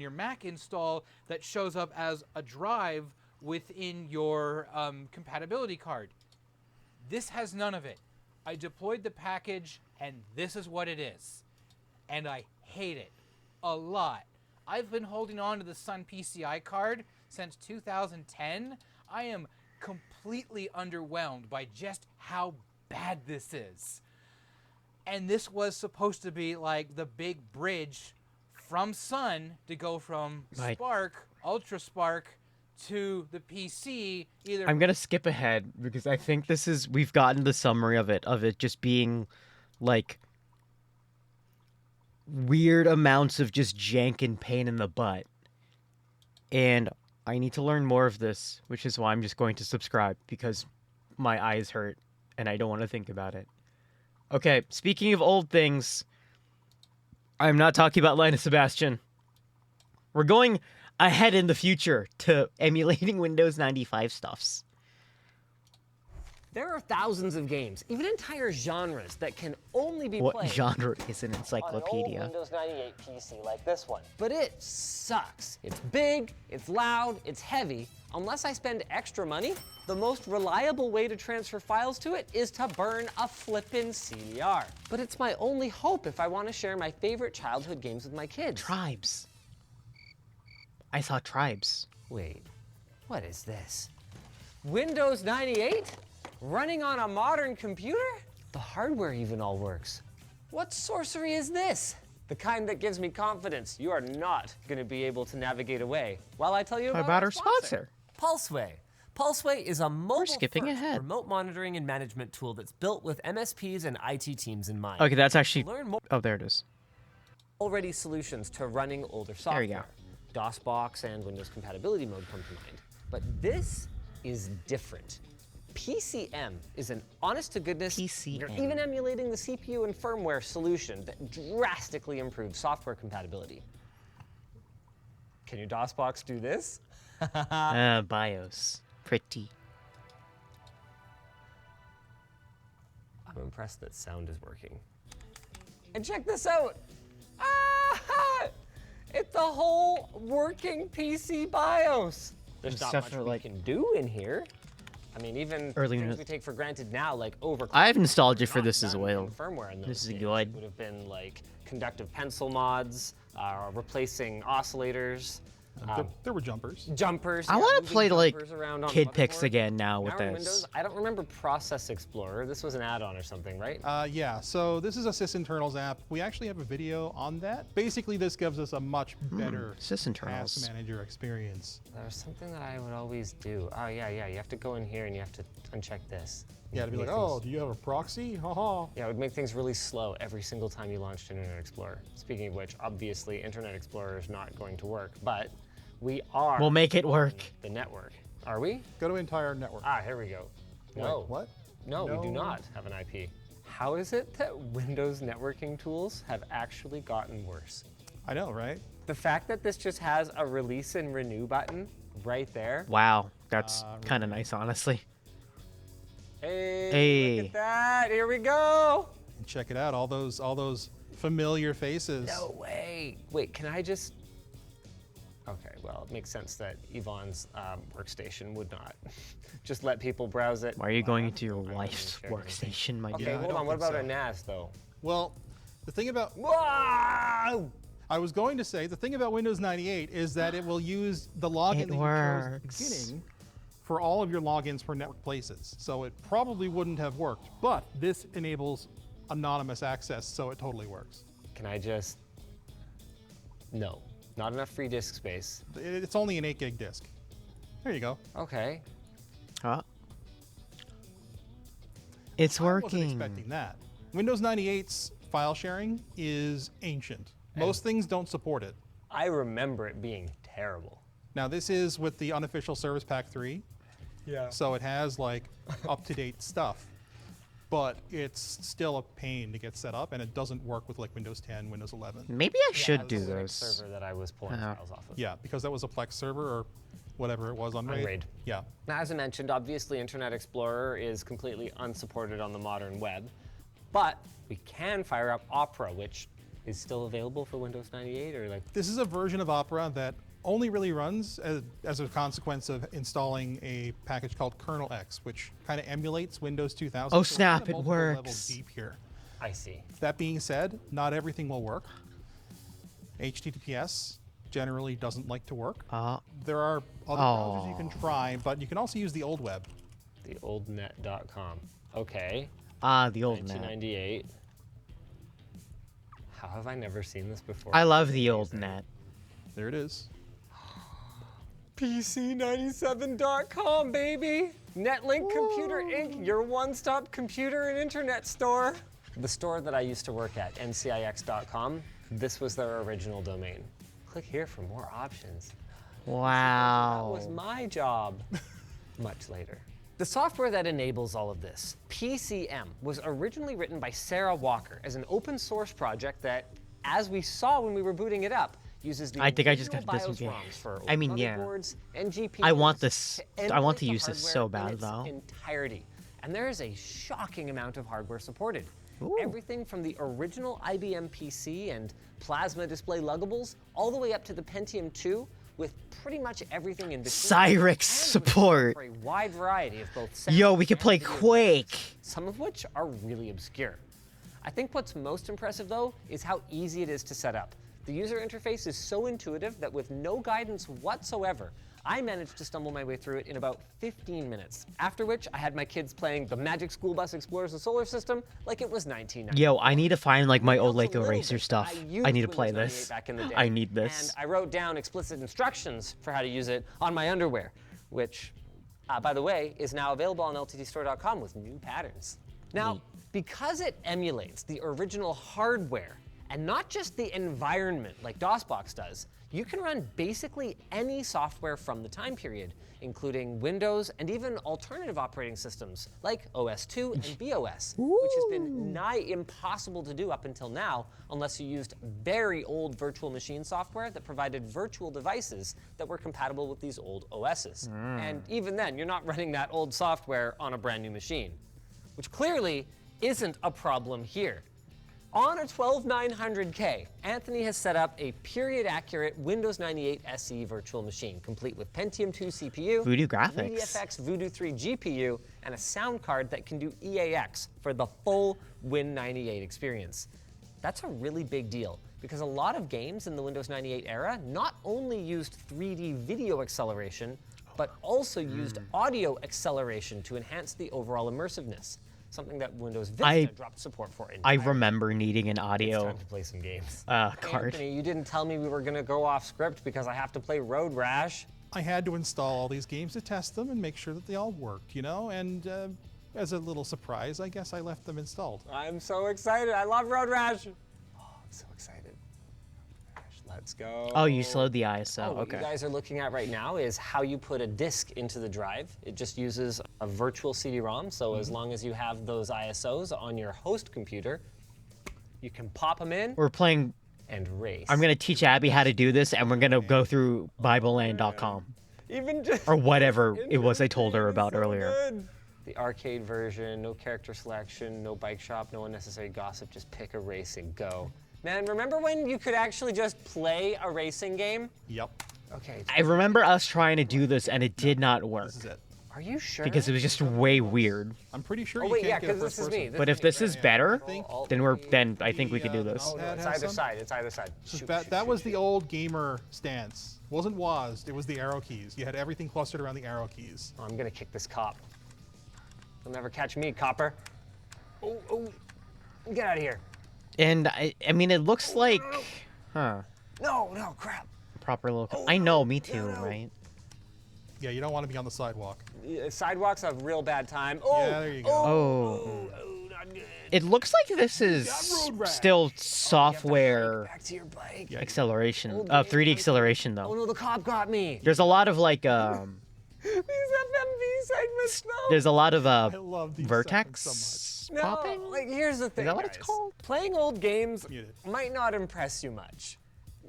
Mac install that shows up as a drive within your compatibility card. This has none of it. I deployed the package, and this is what it is. And I hate it a lot. I've been holding on to the Sun PCI card since 2010. I am completely underwhelmed by just how bad this is. And this was supposed to be like the big bridge from Sun to go from Spark, Ultra Spark, to the PC. I'm gonna skip ahead because I think we've gotten the summary of it just being like weird amounts of just jank and pain in the butt. And I need to learn more of this, which is why I'm just going to subscribe, because my eyes hurt and I don't want to think about it. Okay, speaking of old things, I'm not talking about Linus Sebastian. We're going ahead in the future to emulating Windows 95 stuffs. There are thousands of games, even entire genres, that can only be What played genre is an encyclopedia? on an old Windows 98 PC like this one. But it sucks. It's big, it's loud, it's heavy. Unless I spend extra money, the most reliable way to transfer files to it is to burn a flippin' CDR. But it's my only hope if I want to share my favorite childhood games with my kids. Tribes. I saw Tribes. Wait, what is this? Windows 98? Running on a modern computer? The hardware even all works. What sorcery is this? The kind that gives me confidence you are not going to be able to navigate away while I tell you about our sponsor. Pulseway. Pulseway is a mobile-first ahead. remote monitoring and management tool that's built with MSPs and IT teams in mind. Okay, that's actually... Learn more Oh, there it is. already solutions to running older software. There you go. DOSBox and Windows compatibility mode come to mind. But this is different. PCM is an honest-to-goodness, PCM. you're even emulating the CPU and firmware solution that drastically improves software compatibility. Can your DOSBox do this? BIOS. Pretty. I'm impressed that sound is working. And check this out! Ah! It's a whole working PC BIOS! There's not much we can do in here. I mean, even things we take for granted now, like overclocking. I've nostalgia for this as well. Firmware in those This is days good. would have been like conductive pencil mods, replacing oscillators. There were jumpers. I want to play like around on Kid Pix motherboard. again now with Now in this. Windows, I don't remember Process Explorer. This was an add-on or something, right? Yeah, so this is a sysinternals app. We actually have a video on that. Basically, this gives us a much better sysinternals. task manager experience. There's something that I would always do. Oh, yeah. You have to go in here and you have to uncheck this. Yeah, to be like, oh, do you have a proxy? Haha. Yeah, it would make things really slow every single time you launched Internet Explorer. Speaking of which, obviously, Internet Explorer is not going to work, but we are. We'll make it work. The network. Are we? Go to entire network. Ah, here we go. No. Wait, what? No, we do not have an IP. How is it that Windows networking tools have actually gotten worse? I know, right? The fact that this just has a release and renew button right there. Wow, that's kind of nice, honestly. Hey, look at that! Here we go. And check it out, all those familiar faces. No way. Wait, can I just? Okay, well, it makes sense that Yvonne's workstation would not just let people browse it. Why are you going into your wife's workstation, my Okay, dear? hold on. What about a NAS though? Well, the thing about Wow! I was going to say the thing about Windows 98 is that it will use the login that you chose at the beginning for all of your logins for network places. So it probably wouldn't have worked, but this enables anonymous access, so it totally works. Can I just? No, not enough free disk space. It's only an 8 gig disk. There you go. Okay. Huh? It's I wasn't working. expecting that. Windows 98's file sharing is ancient. Most things don't support it. I remember it being terrible. Now this is with the unofficial Service Pack 3. Yeah. So it has like up-to-date stuff, but it's still a pain to get set up, and it doesn't work with like Windows 10, Windows 11. Maybe I should do This is the those. server that I was pulling files off of. Yeah, because that was a Plex server, or whatever it was on Raid. Raid. Yeah. Now, as I mentioned, obviously Internet Explorer is completely unsupported on the modern web, but we can fire up Opera, which is still available for Windows 98, or like. This is a version of Opera that only really runs as a consequence of installing a package called Kernel X, which kind of emulates Windows 2000. Oh, so snap, kind of it multiple works. levels deep here. I see. That being said, not everything will work. HTTPS generally doesn't like to work. There are other browsers you can try, but you can also use the old web. Theoldnet.com. Okay. The old net. 1998. How have I never seen this before? I love the old net. There it is. PC97.com, baby! Netlink Computer Inc., your one-stop computer and internet store. The store that I used to work at, ncix.com, this was their original domain. Click here for more options. Wow. That was my job. Much later. The software that enables all of this, PCM, was originally written by Sarah Walker as an open source project that, as we saw when we were booting it up, uses the I think I just original got to BIOS disengage. ROMs for I mean, yeah. motherboards and GPUs. I want this. I want to emulate use the this so hardware bad, in its though. entirety. And there is a shocking amount of hardware supported. Everything from the original IBM PC and plasma display luggables all the way up to the Pentium 2 with pretty much everything in between. Cyrix And support. for a wide variety of both sound Yo, we could and play video Quake. effects, some of which are really obscure. I think what's most impressive though is how easy it is to set up. The user interface is so intuitive that with no guidance whatsoever, I managed to stumble my way through it in about 15 minutes. After which, I had my kids playing the Magic School Bus Explores the Solar System like it was 1990. Yo, I need to find like my old Helped a Lego little Eraser bit, stuff. used I need to play Windows this. 98 back in the day, I need this. And I wrote down explicit instructions for how to use it on my underwear, which, by the way, is now available on lttstore.com with new patterns. Now, because it emulates the original hardware and not just the environment like DOSBox does, you can run basically any software from the time period, including Windows and even alternative operating systems like OS2 and BOS, which has been nigh impossible to do up until now unless you used very old virtual machine software that provided virtual devices that were compatible with these old OSs. And even then, you're not running that old software on a brand new machine, which clearly isn't a problem here. On a 12900K, Anthony has set up a period-accurate Windows 98 SE virtual machine, complete with Pentium 2 CPU, Voodoo graphics. MediaFX Voodoo 3 GPU, and a sound card that can do EAX for the full Win98 experience. That's a really big deal, because a lot of games in the Windows 98 era not only used 3D video acceleration, but also used audio acceleration to enhance the overall immersiveness. Something that Windows Vista dropped support for entirely. I remember needing an audio It's time to play some games. card. Anthony, you didn't tell me we were gonna go off script because I have to play Road Rash. I had to install all these games to test them and make sure that they all worked, you know? And as a little surprise, I guess I left them installed. I'm so excited. I love Road Rash. Oh, I'm so excited. Let's go. Oh, you slowed the ISO. What Okay. you guys are looking at right now is how you put a disk into the drive. It just uses a virtual CD-ROM, so as long as you have those ISOs on your host computer, you can pop them in We're playing. and race. I'm gonna teach Abby how to do this, and we're gonna go through BibleLand.com Even just or whatever it was I told her about earlier. good. The arcade version, no character selection, no bike shop, no unnecessary gossip, just pick a race and go. Man, remember when you could actually just play a racing game? Yep. Okay. I remember us trying to do this, and it did not work This is it. Are you sure? because it was just way weird. I'm pretty sure Oh you wait, yeah, can't get a because first this is me. person. But if this is better, then I think we could do the this. Oh, no, That it's has either some? side. It's either side. Just Shoot, that shoot, that shoot, was shoot. the old gamer stance. It wasn't WASD, it was the arrow keys. You had everything clustered around the arrow keys. Oh, I'm gonna kick this cop. You'll never catch me, copper. Oh, get out of here. And I mean, it looks like, huh? No, crap. Proper little. I know, me too, right? Yeah, you don't want to be on the sidewalk. Sidewalks have real bad time. Yeah, there you go. Oh. Not good. It looks like this is road rash. still software Back to your bike. acceleration, 3D acceleration Oh though. no, the cop got me. There's a lot of like, These FMV segments, no. there's a lot of I love these vertex segments No, popping. like here's the thing, that what it's guys. called? Playing old games Muted. might not impress you much.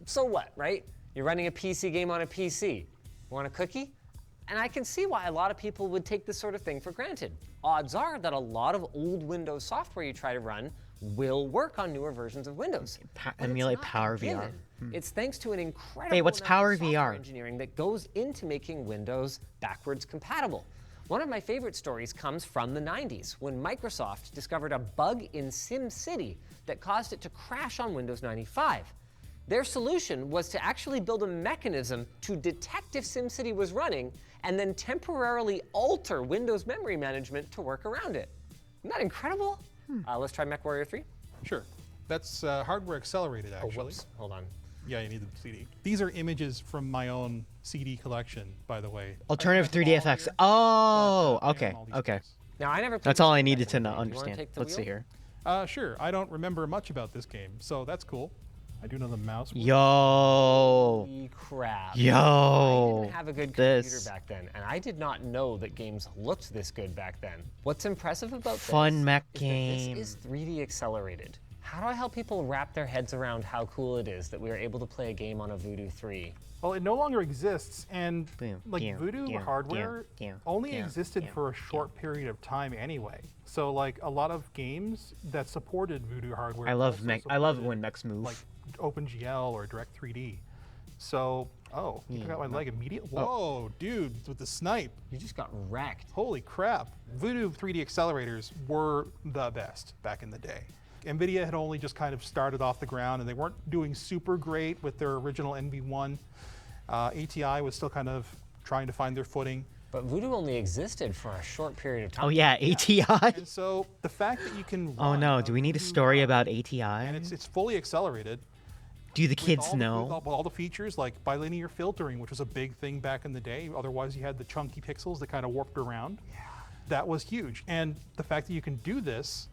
So what, right? You're running a PC game on a PC. Want a cookie? And I can see why a lot of people would take this sort of thing for granted. Odds are that a lot of old Windows software you try to run will work on newer versions of Windows. Emulate Power VR. It's thanks to an incredible Hey, what's amount Power of software VR? engineering that goes into making Windows backwards compatible. One of my favorite stories comes from the 90s, when Microsoft discovered a bug in SimCity that caused it to crash on Windows 95. Their solution was to actually build a mechanism to detect if SimCity was running and then temporarily alter Windows memory management to work around it. Isn't that incredible? Let's try MechWarrior 3. Sure. That's hardware accelerated, actually. Oh, whoops. Hold on. Yeah, you need the CD. These are images from my own CD collection, by the way. Alternative 3D FX. Oh, okay, okay. Now, I never. That's all I needed to understand. Let's see here. Sure. I don't remember much about this game, so that's cool. I do know the mouse. Yo. Holy crap. Yo. I didn't have a good computer back then, and I did not know that games looked this good back then. What's impressive about Fun mech this game. is that this is 3D accelerated. How do I help people wrap their heads around how cool it is that we are able to play a game on a Voodoo 3? Well, it no longer exists, and like Voodoo hardware only existed for a short period of time anyway. So like a lot of games that supported Voodoo hardware. I love it when mechs move. Like OpenGL or Direct3D. So, you got my leg immediately. Whoa, dude, with the snipe. You just got wrecked. Holy crap. Voodoo 3D accelerators were the best back in the day. NVIDIA had only just kind of started off the ground, and they weren't doing super great with their original NV1. ATI was still kind of trying to find their footing. But Voodoo only existed for a short period of time. Oh yeah, ATI. And so the fact that you can Oh no, do we need a story about ATI? And it's fully accelerated. Do the kids know? With all the features like bilinear filtering, which was a big thing back in the day. Otherwise, you had the chunky pixels that kind of warped around. Yeah. That was huge. And the fact that you can do this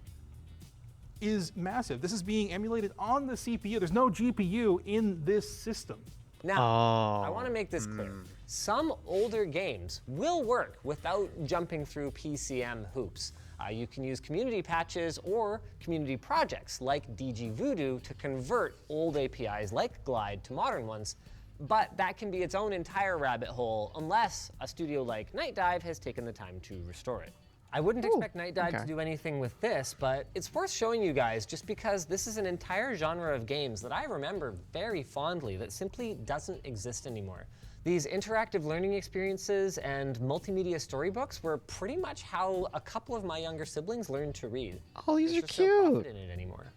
is massive. This is being emulated on the CPU. There's no GPU in this system. Now, I want to make this clear. Some older games will work without jumping through PCM hoops. You can use community patches or community projects like DG Voodoo to convert old APIs like Glide to modern ones, but that can be its own entire rabbit hole unless a studio like Night Dive has taken the time to restore it. I wouldn't expect Night Dive to do anything with this, but it's worth showing you guys just because this is an entire genre of games that I remember very fondly that simply doesn't exist anymore. These interactive learning experiences and multimedia storybooks were pretty much how a couple of my younger siblings learned to read. Oh, these are So cute. profit in it anymore.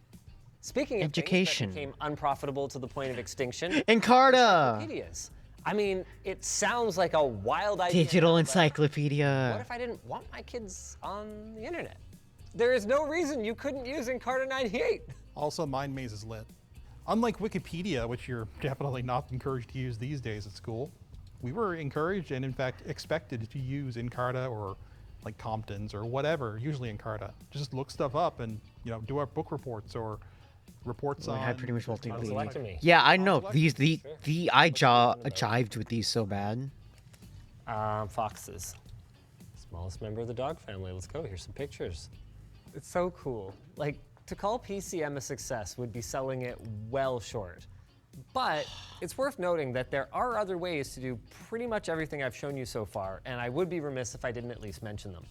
Speaking of Education. things that became unprofitable to the point of extinction, Encarta. encyclopedias. I mean, it sounds like a wild idea. Digital now, but encyclopedia. what if I didn't want my kids on the internet? There is no reason you couldn't use Encarta 98. Also, MindMaze is lit. Unlike Wikipedia, which you're definitely not encouraged to use these days at school, we were encouraged and in fact expected to use Encarta or like Compton's or whatever, usually Encarta. Just look stuff up and do our book reports or reports on. I had pretty much multiple. Tonsillectomy. Yeah, I know I jived with these so bad. Foxes. Smallest member of the dog family. Let's go. Here's some pictures. It's so cool. Like, to call PCM a success would be selling it well short. But it's worth noting that there are other ways to do pretty much everything I've shown you so far, and I would be remiss if I didn't at least mention them.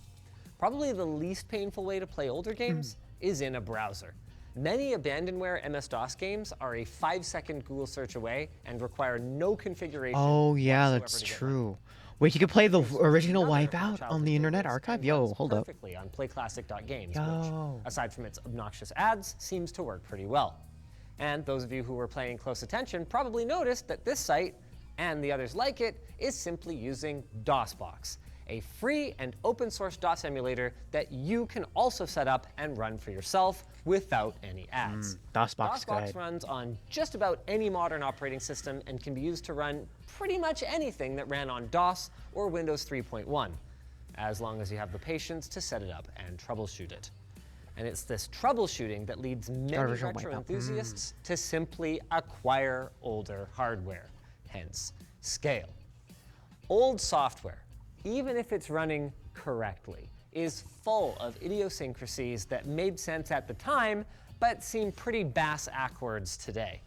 Probably the least painful way to play older games is in a browser. Many abandonware MS-DOS games are a 5-second Google search away and require no configuration. Oh yeah, whatsoever that's to get true. running. Wait, you could play the original Another Wipeout child on the Internet tutorials Archive? and Yo, runs hold up. perfectly on playclassic.games, Yo. which, aside from its obnoxious ads, seems to work pretty well. And those of you who were paying close attention probably noticed that this site, and the others like it, is simply using DOSBox, a free and open source DOS emulator that you can also set up and run for yourself without any ads. DOSBox is DOSBox good. runs on just about any modern operating system and can be used to run pretty much anything that ran on DOS or Windows 3.1, as long as you have the patience to set it up and troubleshoot it. And it's this troubleshooting that leads many original retro Wipeout. enthusiasts to simply acquire older hardware, hence scale. Old software, even if it's running correctly, is full of idiosyncrasies that made sense at the time, but seem pretty bass-ackwards today.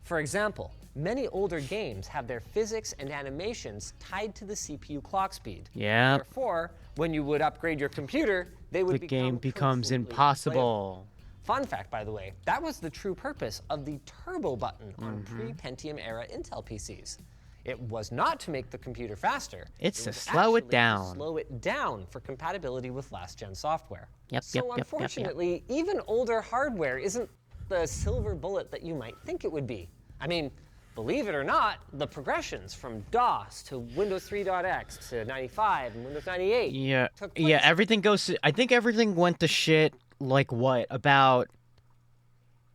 For example, Many older games have their physics and animations tied to the CPU clock speed. Yeah. Therefore, when you would upgrade your computer, they would The game becomes impossible. Fun fact, by the way, that was the true purpose of the turbo button on pre-Pentium era Intel PCs. It was not to make the computer faster. It's to was slow it actually down. To slow it down for compatibility with last-gen software. Yep, So unfortunately, even older hardware isn't the silver bullet that you might think it would be. I mean, believe it or not, the progressions from DOS to Windows 3.x to 95 and Windows 98 Yeah, took place. yeah, everything goes to, I think everything went to shit, like what, about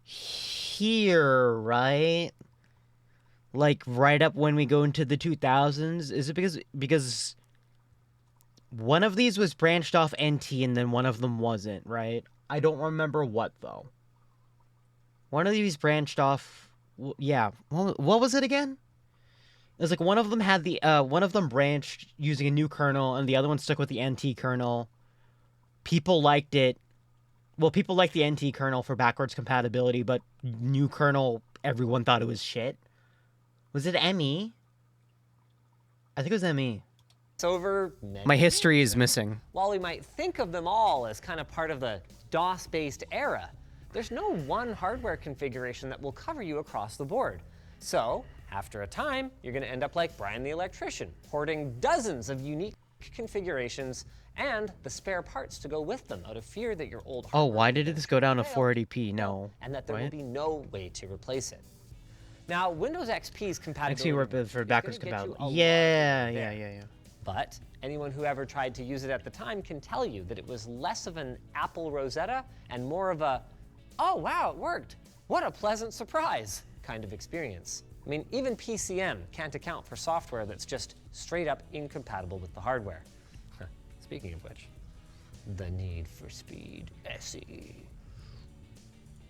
here, right? Like right up when we go into the 2000s? Is it because one of these was branched off NT and then one of them wasn't, right? I don't remember what, though. One of these branched off, yeah, what was it again? It was like one of them had the, one of them branched using a new kernel and the other one stuck with the NT kernel. People liked it. Well, people liked the NT kernel for backwards compatibility, but new kernel, everyone thought it was shit. Was it ME? I think it was ME. It's over many My history years. is missing. While we might think of them all as kind of part of the DOS-based era, there's no one hardware configuration that will cover you across the board. So, after a time, you're going to end up like Brian the Electrician, hoarding dozens of unique configurations and the spare parts to go with them out of fear that your old hardware Why did this go down to fail, 480p? No. and that there will Right? be no way to replace it. Now, Windows XP's XP compatibility for is backwards gonna get you compatibility. a lot Yeah, further yeah, there. yeah. But anyone who ever tried to use it at the time can tell you that it was less of an Apple Rosetta and more of a, oh wow, it worked. What a pleasant surprise kind of experience. I mean, even PCM can't account for software that's just straight up incompatible with the hardware. Speaking of which, the Need for Speed SE.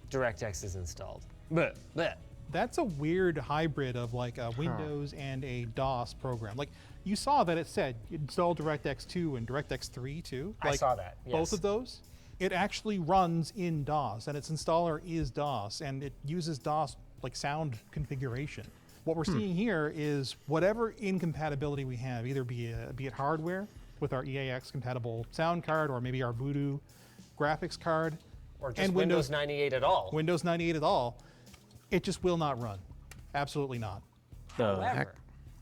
DirectX is installed. Bleh, bleh. That's a weird hybrid of like a Windows and a DOS program. Like you saw that it said install DirectX 2 and DirectX 3 too. I Like, saw that, Both yes. of those. It actually runs in DOS and its installer is DOS and it uses DOS like sound configuration. What we're seeing here is whatever incompatibility we have, either be it hardware with our EAX compatible sound card or maybe our Voodoo graphics card, Or just and Windows 98 at all. Windows 98 at all, it just will not run. Absolutely not. However,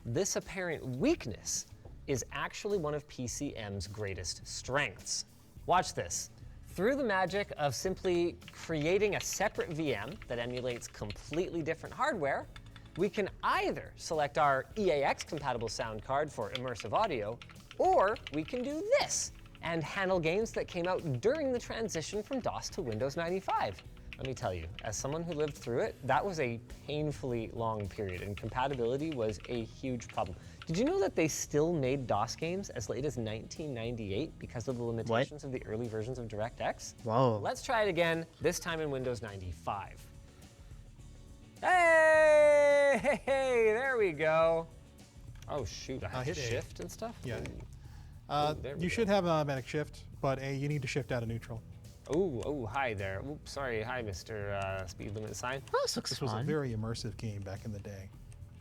this apparent weakness is actually one of PCM's greatest strengths. Watch this. Through the magic of simply creating a separate VM that emulates completely different hardware, we can either select our EAX-compatible sound card for immersive audio, or we can do this and handle games that came out during the transition from DOS to Windows 95. Let me tell you, as someone who lived through it, that was a painfully long period, and compatibility was a huge problem. Did you know that they still made DOS games as late as 1998 because of the limitations of the early versions of DirectX? Whoa. Let's try it again, this time in Windows 95. Hey, there we go. Oh shoot, I have to hit A. shift and stuff? Yeah. Ooh, there we You go. should have an automatic shift, but you need to shift out of neutral. Oh, hi there. Oops, sorry. Hi, Mr. Speed Limit Sign. Oh, this looks This was a fun. very immersive game back in the day.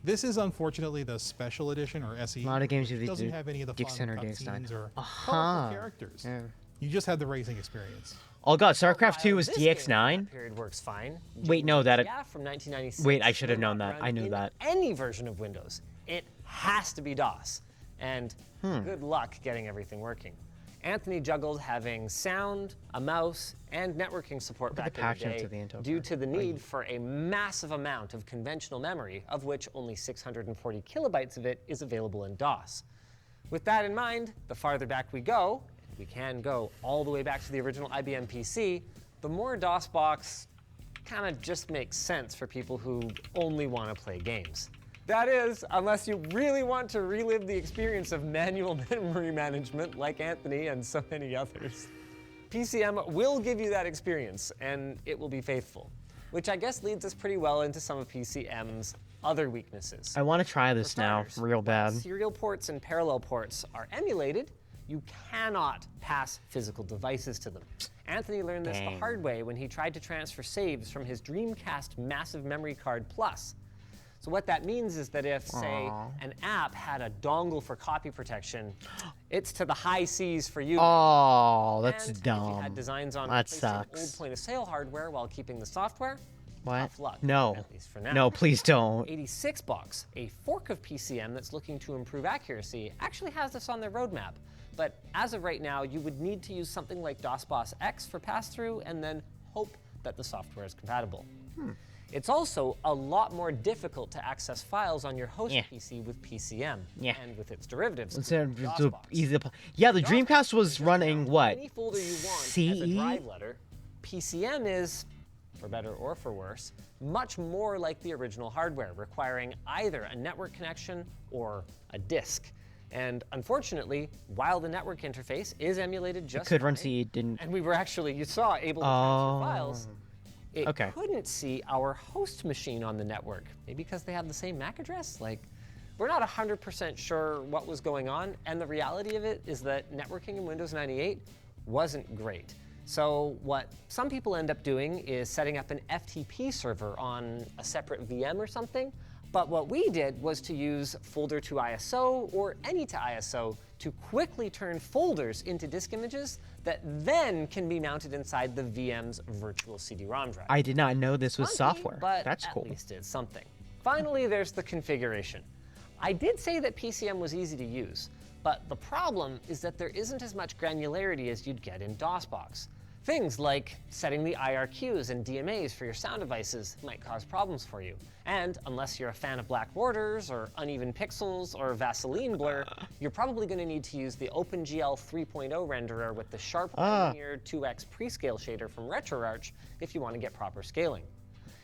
This is unfortunately the special edition or SE. A lot of games It doesn't have any of the Dick fun Center Days cutscenes or Uh-huh. colorful characters. Yeah. You just have the racing experience. Oh god, StarCraft 2 While was this game from DX9? that period works fine. Wait, no, that- Yeah, from 1996. Wait, I should have will known not that. run I knew in that. Any version of Windows, it has to be DOS, and good luck getting everything working. Anthony juggled having sound, a mouse, and networking support Look at back the in the passion day to the Intel due card. to the need for a massive amount of conventional memory, of which only 640 kilobytes of it is available in DOS. With that in mind, the farther back we go, and we can go all the way back to the original IBM PC, the more DOS box kind of just makes sense for people who only want to play games. That is, unless you really want to relive the experience of manual memory management like Anthony and so many others. PCM will give you that experience, and it will be faithful, which I guess leads us pretty well into some of PCM's other weaknesses. I want to try this now, starters, real bad. while serial ports and parallel ports are emulated, you cannot pass physical devices to them. Anthony learned this the hard way when he tried to transfer saves from his Dreamcast Massive Memory Card Plus. So what that means is that if, say, an app had a dongle for copy protection, it's to the high seas for you. Oh, that's and dumb. If you had designs on That replacing sucks. old point-of-sale hardware while keeping the software, What? tough luck, No. at least for now. No, please don't. 86box, a fork of PCM that's looking to improve accuracy, actually has this on their roadmap. But as of right now, you would need to use something like DOS-Boss X for pass-through and then hope that the software is compatible. It's also a lot more difficult to access files on your host PC with PCM and with its derivatives. Yeah, the Dreamcast was running what? Any folder you want CE? as a drive letter. PCM is, for better or for worse, much more like the original hardware, requiring either a network connection or a disk. And unfortunately, while the network interface is emulated just could run fine, CE, didn't. and we were actually, you saw, able to transfer files, it couldn't see our host machine on the network. Maybe because they have the same MAC address? Like, we're not 100% sure what was going on, and the reality of it is that networking in Windows 98 wasn't great. So what some people end up doing is setting up an FTP server on a separate VM or something. But what we did was to use folder to ISO or any to ISO to quickly turn folders into disk images that then can be mounted inside the VM's virtual CD-ROM drive. I did not know this was software. But That's cool. at least it's something. Finally, there's the configuration. I did say that PCM was easy to use, but the problem is that there isn't as much granularity as you'd get in DOSBox. Things like setting the IRQs and DMAs for your sound devices might cause problems for you. And unless you're a fan of black borders or uneven pixels or Vaseline blur, you're probably going to need to use the OpenGL 3.0 renderer with the sharp linear 2x prescale shader from RetroArch if you want to get proper scaling.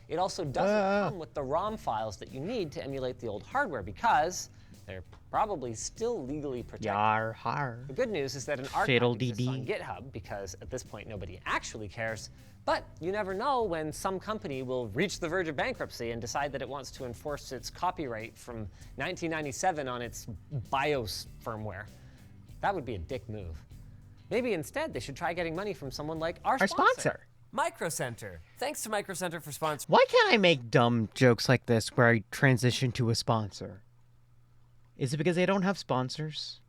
It also doesn't come with the ROM files that you need to emulate the old hardware because they're probably still legally protected. Yar har. The good news is that an archive exists on GitHub because at this point nobody actually cares, but you never know when some company will reach the verge of bankruptcy and decide that it wants to enforce its copyright from 1997 on its BIOS firmware. That would be a dick move. Maybe instead they should try getting money from someone like our sponsor. Micro Center. Thanks to Micro Center for sponsoring. Why can't I make dumb jokes like this where I transition to a sponsor? Is it because they don't have sponsors?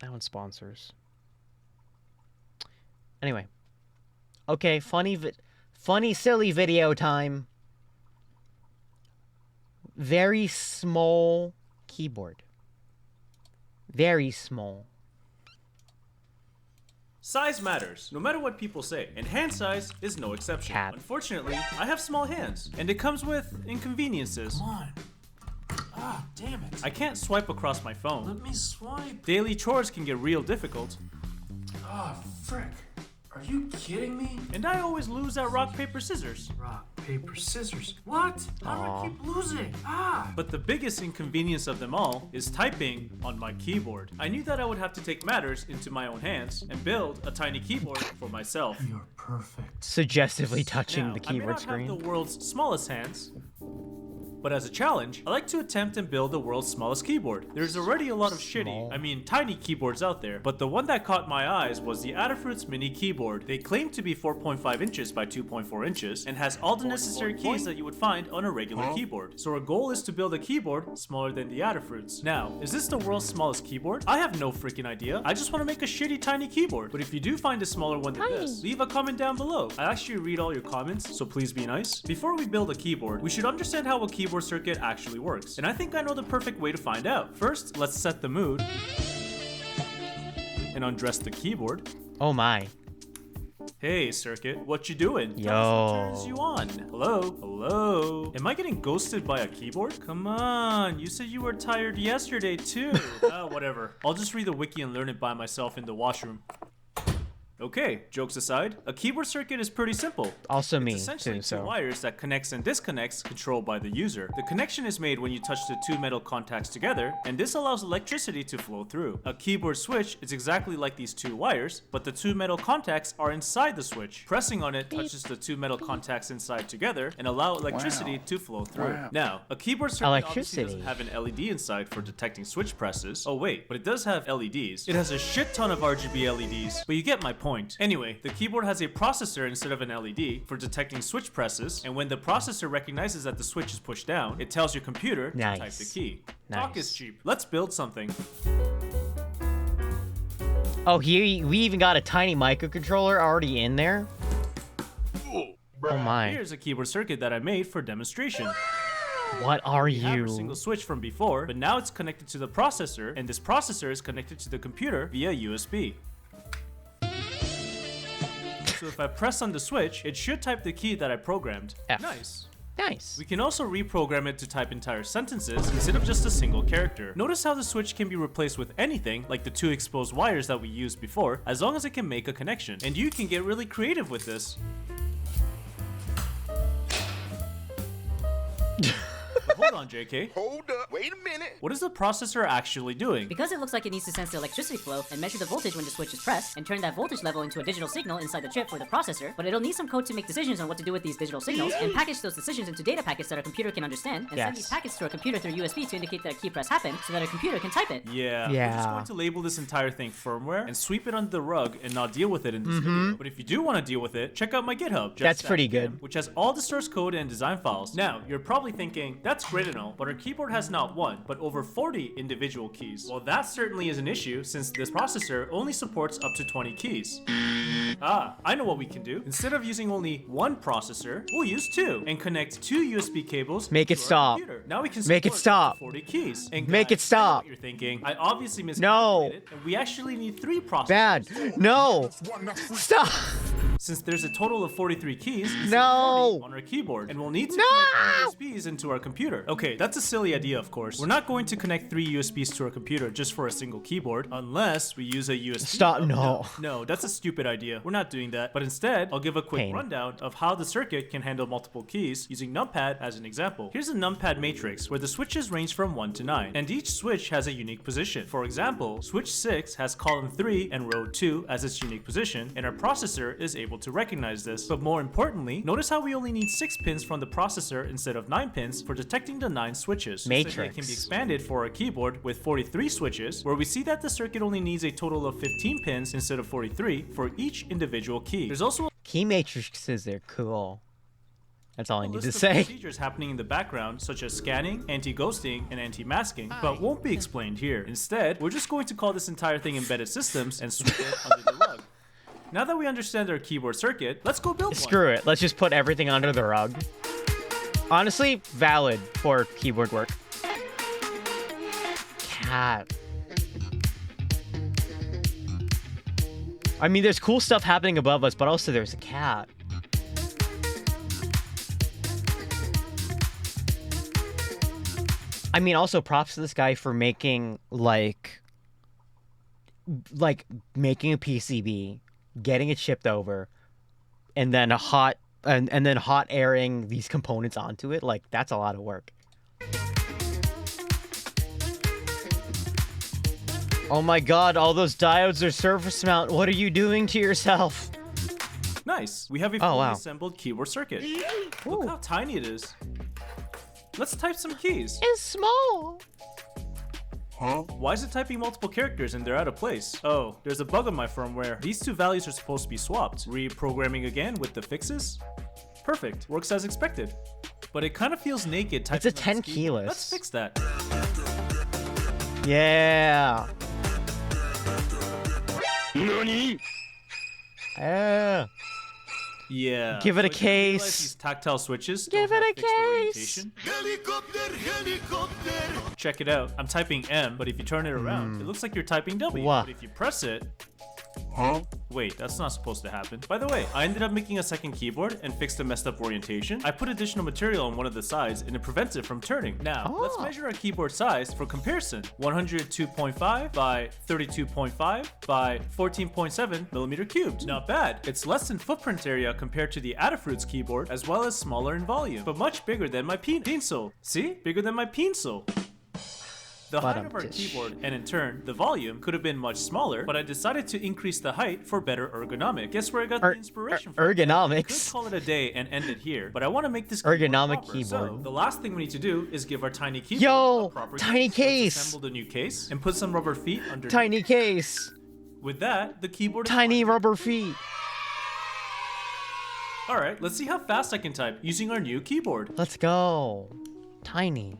I want sponsors. Anyway. Okay, funny, silly video time. Very small keyboard. Very small. Size matters, no matter what people say, and hand size is no exception. Unfortunately, I have small hands, and it comes with inconveniences. Come on. Ah, damn it. I can't swipe across my phone. Let me swipe. Daily chores can get real difficult. Ah, frick. Are you kidding me? And I always lose at rock, paper, scissors. Rock, paper, scissors. What? How do I keep losing? Ah! But the biggest inconvenience of them all is typing on my keyboard. I knew that I would have to take matters into my own hands and build a tiny keyboard for myself. You're perfect. Suggestively touching Now, the keyboard screen. I may not have the world's smallest hands, but as a challenge, I like to attempt and build the world's smallest keyboard. There's already a lot of tiny keyboards out there, but the one that caught my eyes was the Adafruit's mini keyboard. They claim to be 4.5 inches by 2.4 inches and has all the necessary keys that you would find on a regular keyboard. So our goal is to build a keyboard smaller than the Adafruit's. Now, is this the world's smallest keyboard? I have no freaking idea. I just want to make a shitty tiny keyboard. But if you do find a smaller one than this, leave a comment down below. I actually read all your comments, so please be nice. Before we build a keyboard, we should understand how a keyboard circuit actually works, and I think I know the perfect way to find out. First, let's set the mood and undress the keyboard. Oh my. Hey circuit, what you doing? Yo. Tell us what turns you on. Hello? Hello? Am I getting ghosted by a keyboard? Come on, you said you were tired yesterday too. Whatever. I'll just read the wiki and learn it by myself in the washroom. Okay, jokes aside, a keyboard circuit is pretty simple. Also me, It's essentially too, so. two wires that connects and disconnects, controlled by the user. The connection is made when you touch the two metal contacts together, and this allows electricity to flow through. A keyboard switch is exactly like these two wires, but the two metal contacts are inside the switch. Pressing on it touches the two metal contacts inside together and allow electricity to flow through. Now, a keyboard circuit obviously doesn't have an LED inside for detecting switch presses. Oh wait, but it does have LEDs. It has a shit ton of RGB LEDs, but you get my point. point. Anyway, the keyboard has a processor instead of an LED for detecting switch presses, and when the processor recognizes that the switch is pushed down, it tells your computer to type the key. Talk is cheap. Let's build something. Oh, here we even got a tiny microcontroller already in there? Oh my. Here's a keyboard circuit that I made for demonstration. What are We have you? our single switch from before, but now it's connected to the processor, and this processor is connected to the computer via USB. So if I press on the switch, it should type the key that I programmed. F. Nice. Nice. We can also reprogram it to type entire sentences instead of just a single character. Notice how the switch can be replaced with anything, like the 2 exposed wires that we used before, as long as it can make a connection. And you can get really creative with this. But hold on, JK. Hold up, wait a minute. What is the processor actually doing? Because it looks like it needs to sense the electricity flow and measure the voltage when the switch is pressed and turn that voltage level into a digital signal inside the chip for the processor, but it'll need some code to make decisions on what to do with these digital signals and package those decisions into data packets that a computer can understand and send these packets to a computer through USB to indicate that a key press happened so that a computer can type it. Yeah. We're just going to label this entire thing firmware and sweep it under the rug and not deal with it in this video. But if you do want to deal with it, check out my GitHub. That's pretty good. Which has all the source code and design files. Now, you're probably thinking, that's great and all, but our keyboard has not 1, but over 40 individual keys. Well, that certainly is an issue since this processor only supports up to 20 keys. Ah, I know what we can do. Instead of using only 1 processor, we'll use 2 and connect 2 USB cables. Make it stop. Now we can Make it stop. 40 keys. And Make guys, it stop. I know what you're thinking. I obviously miscalculated, and we actually need 3 processors. Bad. No. Stop. Since there's a total of 43 keys No. on our keyboard, and we'll need to connect USBs into our computer. Okay, that's a silly idea, of course. We're not going to connect 3 USBs to our computer just for a single keyboard, unless we use a USB. Stop. hub. No. No, that's a stupid idea. We're not doing that. But instead, I'll give a quick rundown of how the circuit can handle multiple keys using numpad as an example. Here's a numpad matrix where the switches range from 1 to 9, and each switch has a unique position. For example, switch 6 has column 3 and row 2 as its unique position, and our processor is able to recognize this. But more importantly, notice how we only need 6 pins from the processor instead of 9 pins for detecting the 9 switches. Matrix. So it can be expanded for a keyboard with 43 switches, where we see that the circuit only needs a total of 15 pins instead of 43 for each individual key. There's also key matrices, they're cool. That's all I need to list of say. procedures happening in the background, such as scanning, anti-ghosting, and anti-masking, but won't be explained here. Instead, we're just going to call this entire thing embedded systems and sweep it under the rug. Now that we understand our keyboard circuit, let's go build one. Screw it. Let's just put everything under the rug. Honestly, valid for keyboard work. Cat. I mean, there's cool stuff happening above us, but also there's a cat. I mean, also props to this guy for making, like making a PCB, getting it shipped over, and then hot airing these components onto it. Like, that's a lot of work. Oh my god, all those diodes are surface mount. What are you doing to yourself? Nice. We have a fully assembled keyboard circuit. Look how tiny it is. Let's type some keys. It's small. Huh? Why is it typing multiple characters and they're out of place? Oh, there's a bug on my firmware. These 2 values are supposed to be swapped. Reprogramming again with the fixes? Perfect. Works as expected. But it kind of feels naked typing. It's a 10 keyless. Let's fix that. Yeah. Nani? Yeah. Give it a So I didn't realize case. These tactile switches Give don't it a have fixed case. orientation. Helicopter. Check it out. I'm typing M, but if you turn it around, it looks like you're typing W. What? But if you press it... Huh? Wait, that's not supposed to happen. By the way, I ended up making a second keyboard and fixed the messed up orientation. I put additional material on one of the sides and it prevents it from turning. Now, let's measure our keyboard size for comparison. 102.5 by 32.5 by 14.7 millimeter cubed. Not bad. It's less than footprint area compared to the Adafruit's keyboard, as well as smaller in volume, but much bigger than my pencil. See? Bigger than my pencil. The height of our keyboard, and in turn, the volume, could have been much smaller, but I decided to increase the height for better ergonomic. Guess where I got the inspiration from? Ergonomics. Could call it a day and end it here, but I want to make this Ergonomic proper. keyboard. So, the last thing we need to do is give our tiny keyboard a proper tiny case. Let's assemble the new case and put some rubber feet under Tiny case. With that, the keyboard is Tiny rubber feet. Alright, let's see how fast I can type using our new keyboard. Let's go. Tiny.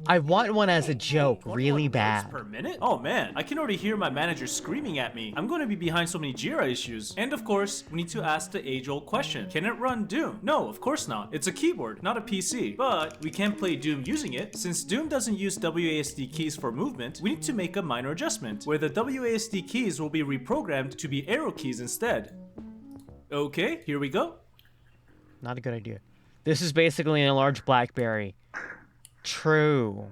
I want one as a joke really bad. Per minute? Oh man, I can already hear my manager screaming at me. I'm going to be behind so many Jira issues. And of course, we need to ask the age-old question. Can it run Doom? No, of course not. It's a keyboard, not a PC. But we can play Doom using it. Since Doom doesn't use WASD keys for movement, we need to make a minor adjustment, where the WASD keys will be reprogrammed to be arrow keys instead. Okay, here we go. Not a good idea. This is basically a large BlackBerry. True.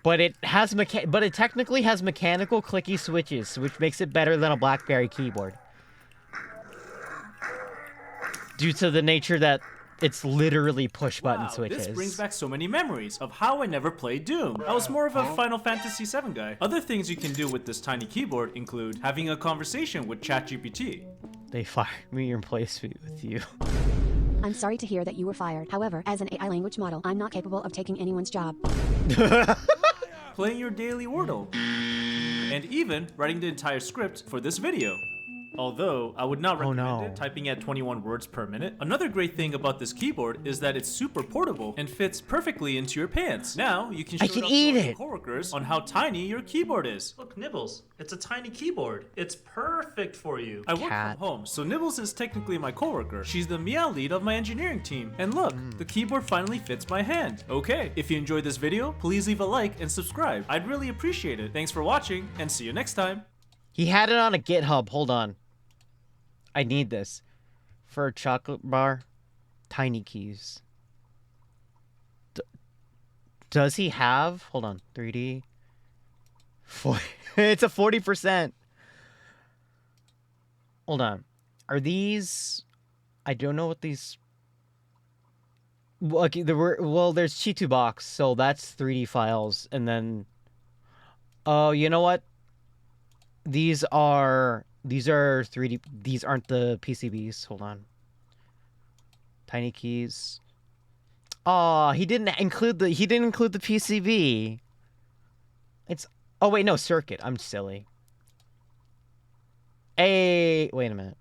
But it technically has mechanical clicky switches, which makes it better than a BlackBerry keyboard. Due to the nature that it's literally push-button switches. This brings back so many memories of how I never played Doom. I was more of a Final Fantasy VII guy. Other things you can do with this tiny keyboard include having a conversation with ChatGPT. They fired me and replaced me with you. I'm sorry to hear that you were fired. However, as an AI language model, I'm not capable of taking anyone's job. Playing your daily Wordle. And even writing the entire script for this video. Although, I would not recommend it typing at 21 words per minute. Another great thing about this keyboard is that it's super portable and fits perfectly into your pants. Now, you can show it off to your coworkers on how tiny your keyboard is. Look, Nibbles, it's a tiny keyboard. It's perfect for you. I work from home, so Nibbles is technically my coworker. She's the meow lead of my engineering team. And look, the keyboard finally fits my hand. Okay, if you enjoyed this video, please leave a like and subscribe. I'd really appreciate it. Thanks for watching, and see you next time. He had it on a GitHub. Hold on. I need this. For a chocolate bar, tiny keys. Does he have... Hold on. 3D. It's a 40%. Hold on. Are these... I don't know what these... Okay, there's Chitu Box, so that's 3D files. And then... Oh, you know what? These are 3D. These aren't the PCBs. Hold on. Tiny keys. Oh, he didn't include the PCB. It's oh wait, no, circuit. I'm silly. Hey, wait a minute.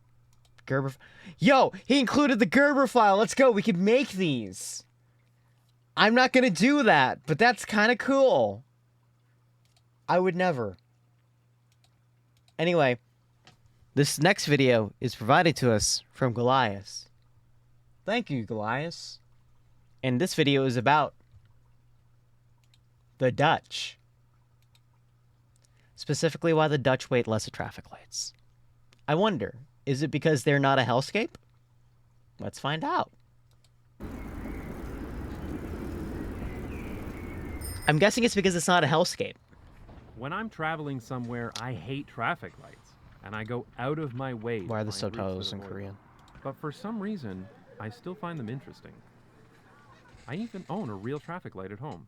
Gerber. Yo, he included the Gerber file. Let's go. We can make these. I'm not gonna do that, but that's kind of cool. I would never. Anyway, this next video is provided to us from Goliath. Thank you, Goliath. And this video is about the Dutch. Specifically, why the Dutch wait less at traffic lights. I wonder, is it because they're not a hellscape? Let's find out. I'm guessing it's because it's not a hellscape. When I'm traveling somewhere, I hate traffic lights, and I go out of my way. Why are the subtitles in Korean? But for some reason, I still find them interesting. I even own a real traffic light at home.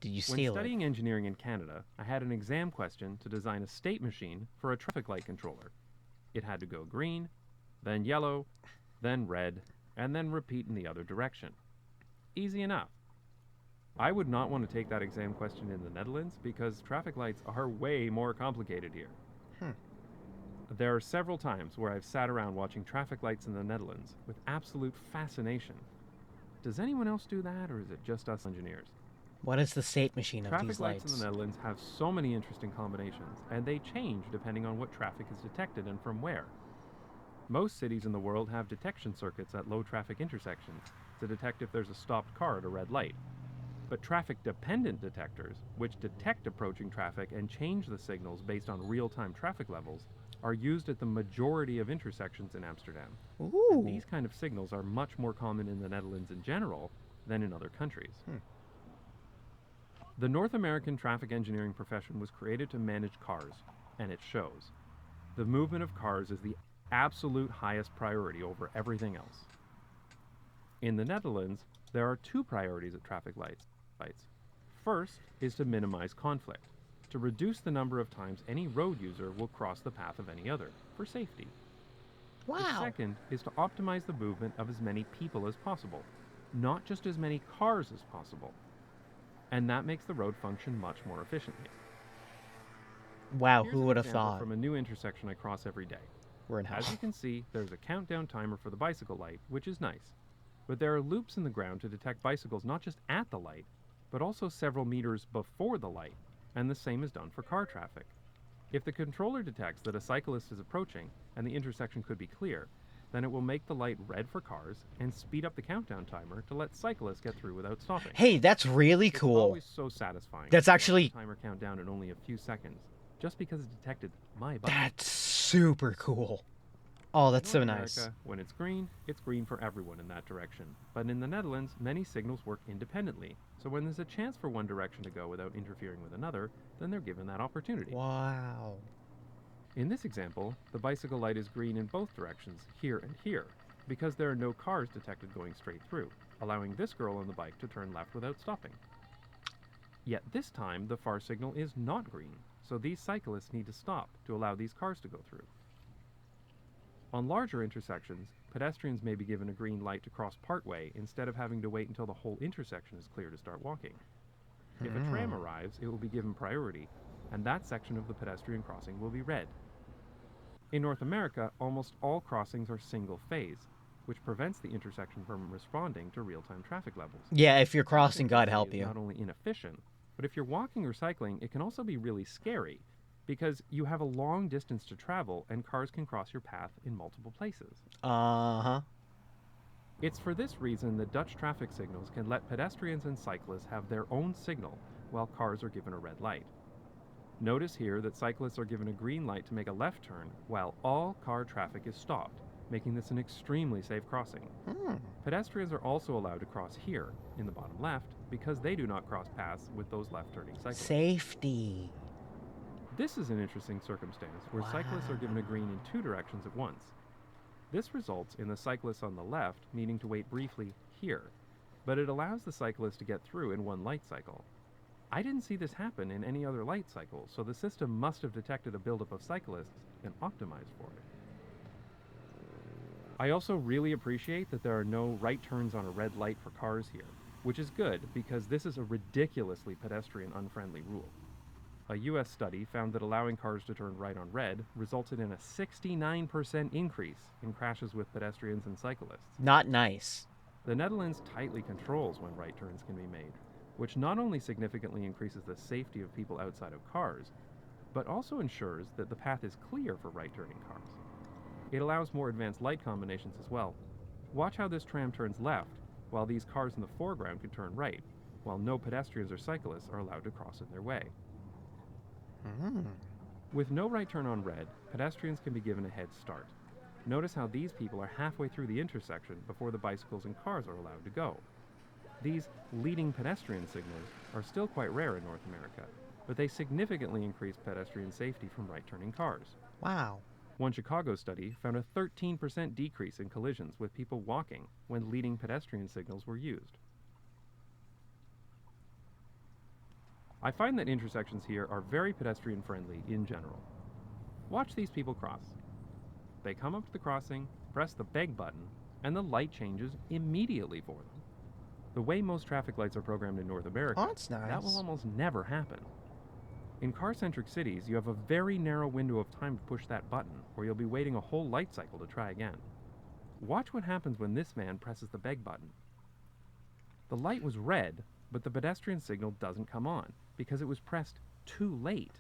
Did you steal it? When studying engineering in Canada, I had an exam question to design a state machine for a traffic light controller. It had to go green, then yellow, then red, and then repeat in the other direction. Easy enough. I would not want to take that exam question in the Netherlands because traffic lights are way more complicated here. There are several times where I've sat around watching traffic lights in the Netherlands with absolute fascination. Does anyone else do that, or is it just us engineers? What is the state machine of these lights? Traffic lights in the Netherlands have so many interesting combinations, and they change depending on what traffic is detected and from where. Most cities in the world have detection circuits at low traffic intersections to detect if there's a stopped car at a red light. But traffic-dependent detectors, which detect approaching traffic and change the signals based on real-time traffic levels, are used at the majority of intersections in Amsterdam. Ooh. And these kind of signals are much more common in the Netherlands in general than in other countries. The North American traffic engineering profession was created to manage cars, and it shows. The movement of cars is the absolute highest priority over everything else. In the Netherlands, there are two priorities at traffic lights. First is to minimize conflict, to reduce the number of times any road user will cross the path of any other, for safety. Wow. The second is to optimize the movement of as many people as possible, not just as many cars as possible. And that makes the road function much more efficiently. Wow, Here's who an would have example thought? from a new intersection I cross every day. We're in hell. As you can see, there's a countdown timer for the bicycle light, which is nice. But there are loops in the ground to detect bicycles not just at the light, but also several meters before the light, and the same is done for car traffic. If the controller detects that a cyclist is approaching and the intersection could be clear, then it will make the light red for cars and speed up the countdown timer to let cyclists get through without stopping. Hey, that's really It's cool. always so satisfying. That's to watch actually... the timer count down in only a few seconds, just because it detected my button. That's super cool. Oh, that's so In nice. America, when it's green for everyone in that direction. But in the Netherlands, many signals work independently. So when there's a chance for one direction to go without interfering with another, then they're given that opportunity. Wow. In this example, the bicycle light is green in both directions, here and here, because there are no cars detected going straight through, allowing this girl on the bike to turn left without stopping. Yet this time, the far signal is not green, so these cyclists need to stop to allow these cars to go through. On larger intersections, pedestrians may be given a green light to cross partway instead of having to wait until the whole intersection is clear to start walking. If a tram arrives, it will be given priority, and that section of the pedestrian crossing will be red. In North America, almost all crossings are single phase, which prevents the intersection from responding to real-time traffic levels. Yeah, if you're crossing, God help you. It's not only inefficient, but if you're walking or cycling, it can also be really scary, because you have a long distance to travel and cars can cross your path in multiple places. Uh-huh. It's for this reason that Dutch traffic signals can let pedestrians and cyclists have their own signal while cars are given a red light. Notice here that cyclists are given a green light to make a left turn while all car traffic is stopped, making this an extremely safe crossing. Pedestrians are also allowed to cross here, in the bottom left, because they do not cross paths with those left-turning cyclists. Safety. This is an interesting circumstance where cyclists are given a green in two directions at once. This results in the cyclists on the left needing to wait briefly here, but it allows the cyclist to get through in one light cycle. I didn't see this happen in any other light cycle, so the system must have detected a buildup of cyclists and optimized for it. I also really appreciate that there are no right turns on a red light for cars here, which is good because this is a ridiculously pedestrian-unfriendly rule. A US study found that allowing cars to turn right on red resulted in a 69% increase in crashes with pedestrians and cyclists. Not nice. The Netherlands tightly controls when right turns can be made, which not only significantly increases the safety of people outside of cars, but also ensures that the path is clear for right-turning cars. It allows more advanced light combinations as well. Watch how this tram turns left, while these cars in the foreground can turn right, while no pedestrians or cyclists are allowed to cross in their way. With no right turn on red, pedestrians can be given a head start. Notice how these people are halfway through the intersection before the bicycles and cars are allowed to go. These leading pedestrian signals are still quite rare in North America, but they significantly increase pedestrian safety from right-turning cars. Wow. One Chicago study found a 13% decrease in collisions with people walking when leading pedestrian signals were used. I find that intersections here are very pedestrian-friendly in general. Watch these people cross. They come up to the crossing, press the beg button, and the light changes immediately for them. The way most traffic lights are programmed in North America, that's nice. that will almost never happen. In car-centric cities, you have a very narrow window of time to push that button, or you'll be waiting a whole light cycle to try again. Watch what happens when this man presses the beg button. The light was red, but the pedestrian signal doesn't come on, because it was pressed too late.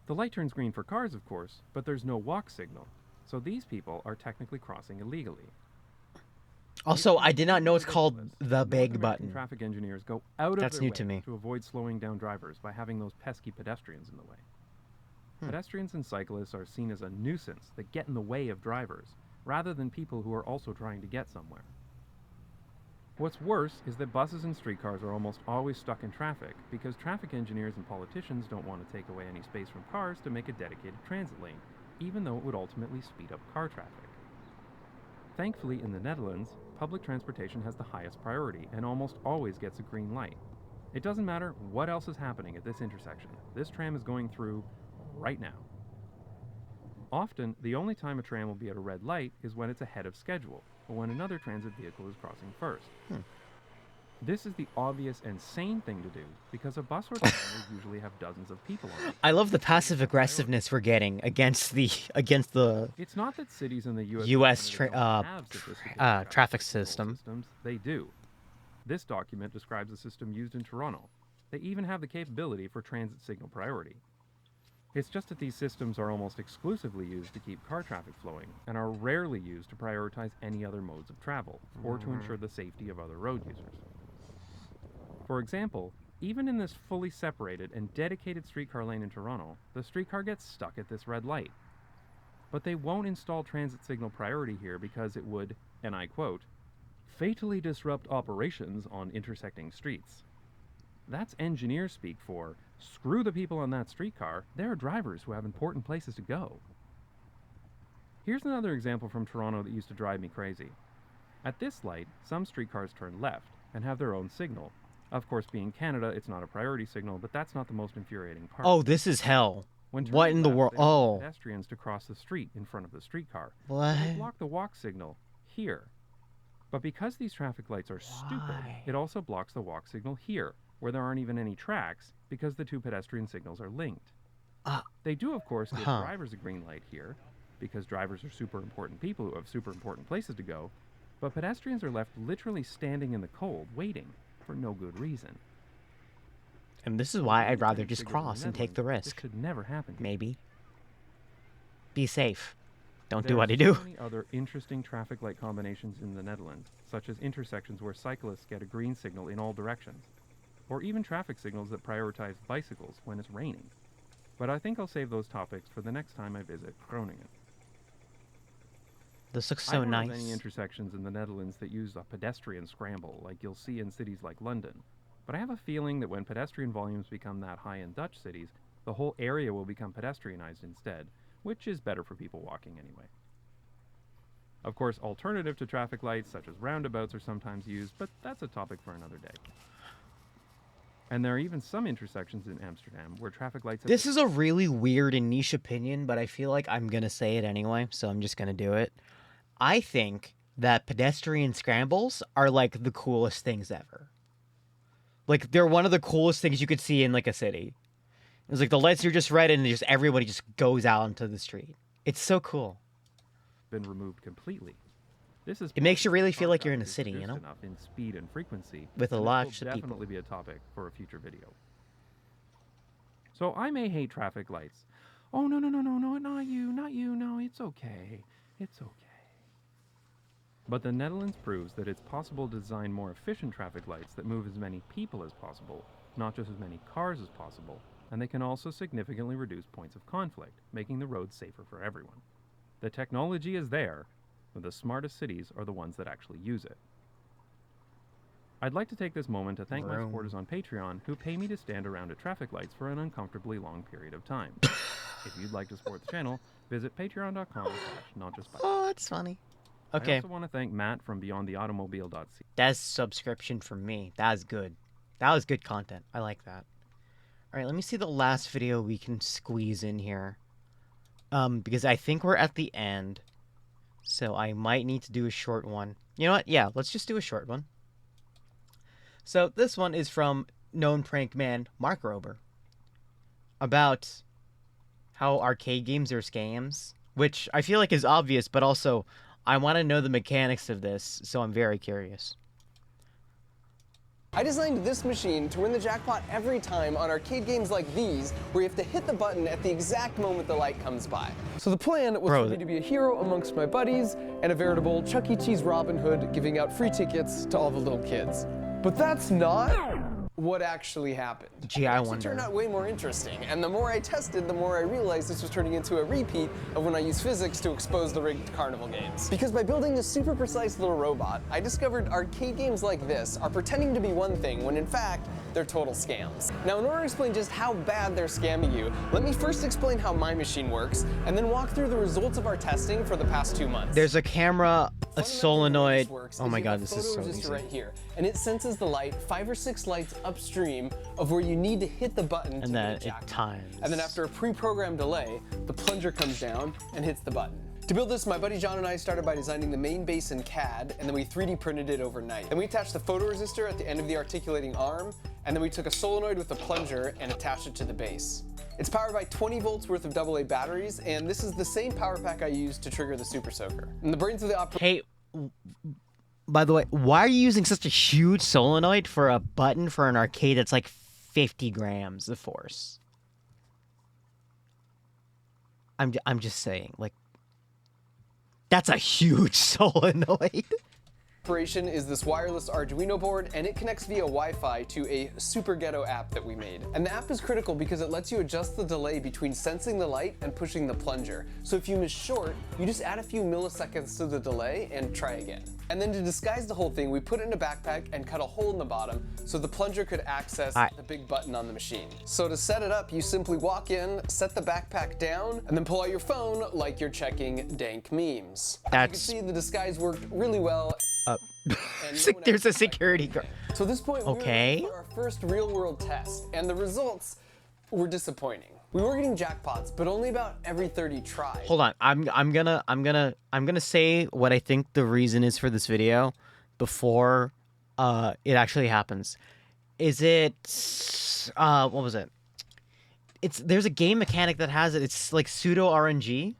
The light turns green for cars, of course, but there's no walk signal, so these people are technically crossing illegally. Also, I did not know it's called the beg button. Traffic engineers go out of That's their new way to me. to avoid slowing down drivers by having those pesky pedestrians in the way. Pedestrians and cyclists are seen as a nuisance that get in the way of drivers, rather than people who are also trying to get somewhere. What's worse is that buses and streetcars are almost always stuck in traffic because traffic engineers and politicians don't want to take away any space from cars to make a dedicated transit lane, even though it would ultimately speed up car traffic. Thankfully, in the Netherlands, public transportation has the highest priority and almost always gets a green light. It doesn't matter what else is happening at this intersection. This tram is going through right now. Often, the only time a tram will be at a red light is when it's ahead of schedule, or when another transit vehicle is crossing first. This is the obvious and sane thing to do, because a bus or tram will usually have dozens of people on it. I love the passive aggressiveness we're getting against the It's not that cities in the U.S. traffic systems. system. They do. This document describes a system used in Toronto. They even have the capability for transit signal priority. It's just that these systems are almost exclusively used to keep car traffic flowing, and are rarely used to prioritize any other modes of travel, or to ensure the safety of other road users. For example, even in this fully separated and dedicated streetcar lane in Toronto, the streetcar gets stuck at this red light. But they won't install transit signal priority here because it would, and I quote, fatally disrupt operations on intersecting streets. That's engineer speak for, screw the people on that streetcar, there are drivers who have important places to go. Here's another example from Toronto that used to drive me crazy. At this light, some streetcars turn left and have their own signal. Of course, being Canada, it's not a priority signal, but that's not the most infuriating part. Oh, this is hell. What in the world? Oh. Pedestrians to cross the street in front of the streetcar. What? They block the walk signal here. But because these traffic lights are stupid, it also blocks the walk signal here, where there aren't even any tracks, because the two pedestrian signals are linked. They do, of course, give drivers a green light here, because drivers are super important people who have super important places to go, but pedestrians are left literally standing in the cold, waiting, for no good reason. And this is why I'd rather just cross and take the risk. This should never happen. Maybe. Be safe. Don't do what I do. There are so many other interesting traffic light combinations in the Netherlands, such as intersections where cyclists get a green signal in all directions, or even traffic signals that prioritize bicycles when it's raining. But I think I'll save those topics for the next time I visit Groningen. This looks so nice. I don't know of any intersections in the Netherlands that use a pedestrian scramble like you'll see in cities like London, but I have a feeling that when pedestrian volumes become that high in Dutch cities, the whole area will become pedestrianized instead, which is better for people walking anyway. Of course, alternative to traffic lights such as roundabouts are sometimes used, but that's a topic for another day. And there are even some intersections in Amsterdam where traffic lights... This is a really weird and niche opinion, but I feel like I'm going to say it anyway, so I'm just going to do it. I think that pedestrian scrambles are like the coolest things ever. Like, they're one of the coolest things you could see in like a city. It's like the lights are just red and just everybody just goes out into the street. It's so cool. Been removed completely. This is it makes you really feel like you're in a city, you know? Enough in speed and frequency, with a lot of people. Definitely be a topic for a future video. So I may hate traffic lights. Oh, no, not you, no, it's okay. It's okay. But the Netherlands proves that it's possible to design more efficient traffic lights that move as many people as possible, not just as many cars as possible, and they can also significantly reduce points of conflict, making the roads safer for everyone. The technology is there, but the smartest cities are the ones that actually use it. I'd like to take this moment to thank my supporters on Patreon who pay me to stand around at traffic lights for an uncomfortably long period of time. If you'd like to support the channel, visit patreon.com/notjustbikes. Oh, that's funny. Okay. I also want to thank Matt from beyondtheautomobile.ca. That's subscription from me. That was good. That was good content. I like that. All right, let me see the last video we can squeeze in here. Because I think we're at the end. So I might need to do a short one. You know what? Yeah, let's just do a short one. So this one is from known prank man Mark Rober. About how arcade games are scams. Which I feel like is obvious, but also... I want to know the mechanics of this, so I'm very curious. I designed this machine to win the jackpot every time on arcade games like these, where you have to hit the button at the exact moment the light comes by. So the plan was for me to be a hero amongst my buddies, and a veritable Chuck E. Cheese Robin Hood giving out free tickets to all the little kids. But that's not what actually happened. Gee, I wonder. It turned out way more interesting, and the more I tested, the more I realized this was turning into a repeat of when I used physics to expose the rigged carnival games. Because by building this super precise little robot, I discovered arcade games like this are pretending to be one thing when in fact, they're total scams. Now, in order to explain just how bad they're scamming you, let me first explain how my machine works, and then walk through the results of our testing for the past 2 months. There's a camera, a solenoid. Oh my god, this is so easy. Right here, and it senses the light 5 or 6 lights upstream of where you need to hit the button to then it times. And then after a pre-programmed delay, the plunger comes down and hits the button. To build this, my buddy John and I started by designing the main base in CAD, and then we 3D printed it overnight. Then we attached the photoresistor at the end of the articulating arm, and then we took a solenoid with a plunger and attached it to the base. It's powered by 20 volts worth of AA batteries, and this is the same power pack I used to trigger the Super Soaker. And the brains of the Hey, by the way, why are you using such a huge solenoid for a button for an arcade that's like 50 grams of force? I'm just saying, like, that's a huge solenoid. Operation is this wireless Arduino board, and it connects via Wi-Fi to a Super Ghetto app that we made. And the app is critical because it lets you adjust the delay between sensing the light and pushing the plunger. So if you miss short, you just add a few milliseconds to the delay and try again. And then to disguise the whole thing, we put it in a backpack and cut a hole in the bottom so the plunger could access the big button on the machine. So to set it up, you simply walk in, set the backpack down, and then pull out your phone like you're checking dank memes. As you can see, the disguise worked really well. There's a security guard. So at this point, we were ready for our first real-world test, and the results were disappointing. We were getting jackpots, but only about every 30 tries. Hold on, I'm gonna say what I think the reason is for this video before it actually happens. Is it what was it? There's a game mechanic that has it. It's like pseudo RNG.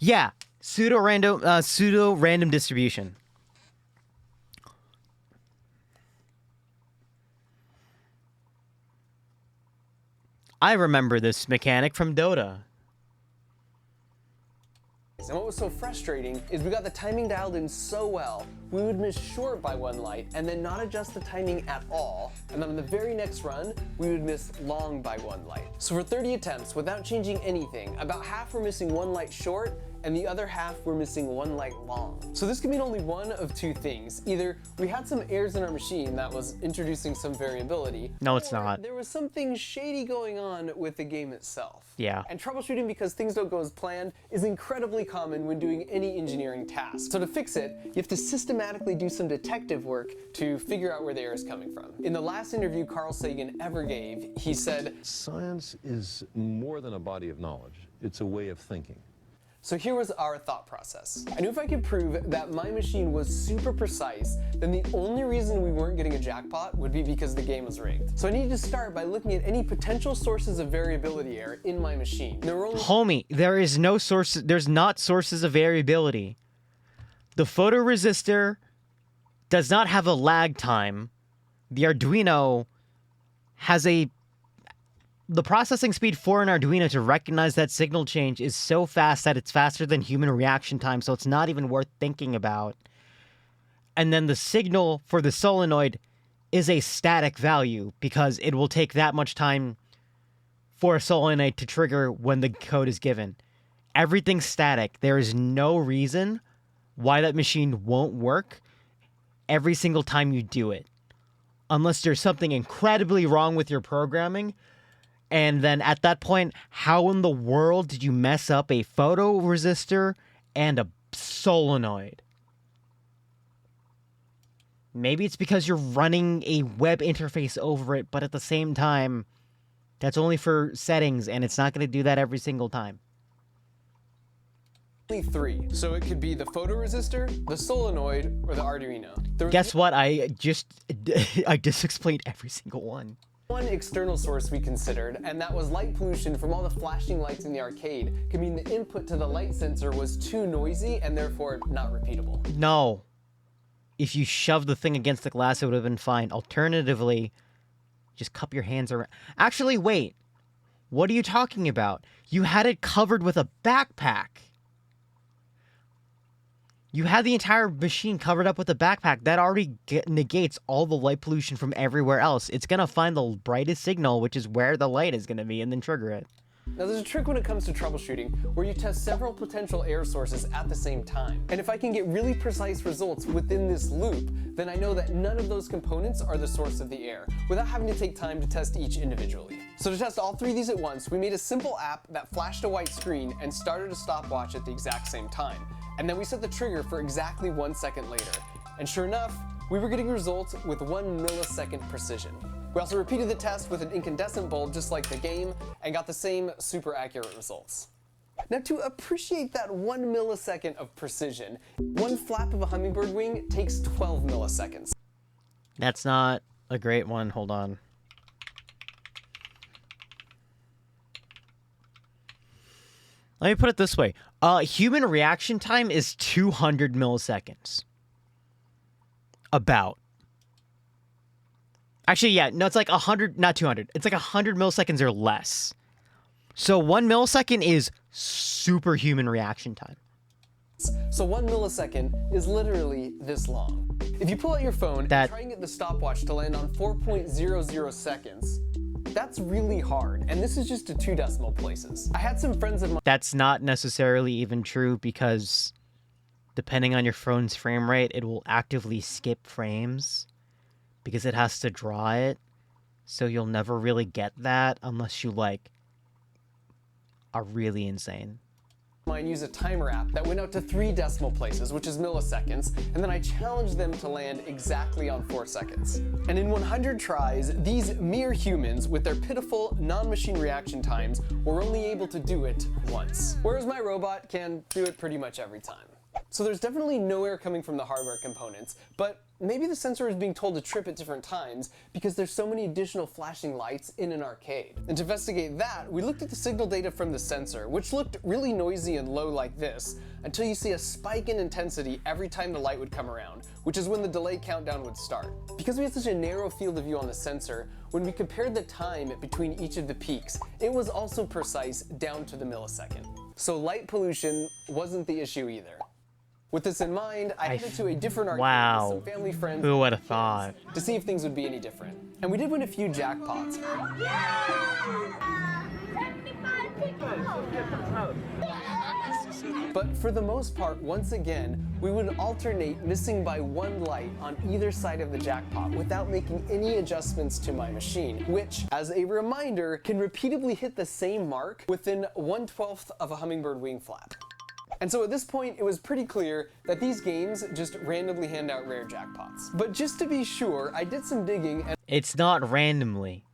Yeah, pseudo random distribution. I remember this mechanic from Dota. And what was so frustrating is we got the timing dialed in so well, we would miss short by one light and then not adjust the timing at all. And then on the very next run, we would miss long by one light. So for 30 attempts, without changing anything, about half were missing one light short and the other half were missing one light long. So this could mean only one of two things. Either we had some errors in our machine that was introducing some variability. No, it's not. There was something shady going on with the game itself. Yeah. And troubleshooting because things don't go as planned is incredibly common when doing any engineering task. So to fix it, you have to systematically do some detective work to figure out where the error is coming from. In the last interview Carl Sagan ever gave, he said, "Science is more than a body of knowledge. It's a way of thinking." So here was our thought process. I knew if I could prove that my machine was super precise, then the only reason we weren't getting a jackpot would be because the game was rigged. So I needed to start by looking at any potential sources of variability error in my machine. There were only Homie, there is no source. There's not sources of variability. The photoresistor does not have a lag time. The Arduino has the processing speed for an Arduino to recognize that signal change is so fast that it's faster than human reaction time, so it's not even worth thinking about. And then the signal for the solenoid is a static value because it will take that much time for a solenoid to trigger when the code is given. Everything's static. There is no reason why that machine won't work every single time you do it. Unless there's something incredibly wrong with your programming. And then at that point, how in the world did you mess up a photoresistor and a solenoid? Maybe it's because you're running a web interface over it, but at the same time, that's only for settings, and it's not going to do that every single time. only three. So it could be the photoresistor, the solenoid, or the Arduino. Guess what? I just explained every single one. One external source we considered, and that was light pollution from all the flashing lights in the arcade, could mean the input to the light sensor was too noisy and therefore not repeatable. No. If you shoved the thing against the glass, it would have been fine. Alternatively, just cup your hands around. Actually, wait. What are you talking about? You had it covered with a backpack. You had the entire machine covered up with a backpack. That already negates all the light pollution from everywhere else. It's going to find the brightest signal, which is where the light is going to be, and then trigger it. Now there's a trick when it comes to troubleshooting where you test several potential error sources at the same time. And if I can get really precise results within this loop, then I know that none of those components are the source of the error, without having to take time to test each individually. So to test all three of these at once, we made a simple app that flashed a white screen and started a stopwatch at the exact same time. And then we set the trigger for exactly 1 second later. And sure enough, we were getting results with 1 millisecond precision. We also repeated the test with an incandescent bulb just like the game and got the same super accurate results. Now to appreciate that 1 millisecond of precision, one flap of a hummingbird wing takes 12 milliseconds. That's not a great one. Hold on. Let me put it this way. Human reaction time is 200 milliseconds. About. Actually, yeah, no, it's like 100, not 200. It's like 100 milliseconds or less. So 1 millisecond is superhuman reaction time. So 1 millisecond is literally this long. If you pull out your phone and try and get the stopwatch to land on 4.00 seconds, that's really hard, and this is just to 2 decimal places. I had some friends of mine. That's not necessarily even true because depending on your phone's frame rate, it will actively skip frames because it has to draw it. So you'll never really get that unless you, like, are really insane. Mine use a timer app that went out to 3 decimal places, which is milliseconds, and then I challenged them to land exactly on 4 seconds. And in 100 tries, these mere humans, with their pitiful non-machine reaction times, were only able to do it once. Whereas my robot can do it pretty much every time. So there's definitely no error coming from the hardware components, but maybe the sensor is being told to trip at different times because there's so many additional flashing lights in an arcade. And to investigate that, we looked at the signal data from the sensor, which looked really noisy and low like this, until you see a spike in intensity every time the light would come around, which is when the delay countdown would start. Because we had such a narrow field of view on the sensor, when we compared the time between each of the peaks, it was also precise down to the millisecond. So light pollution wasn't the issue either. With this in mind, I headed to a different arcade with some family friends Who would have thought? to see if things would be any different. And we did win a few jackpots. But for the most part, once again, we would alternate missing by 1 light on either side of the jackpot without making any adjustments to my machine, which, as a reminder, can repeatedly hit the same mark within 1/12 of a hummingbird wing flap. And so at this point, it was pretty clear that these games just randomly hand out rare jackpots. But just to be sure, I did some digging and It's not randomly.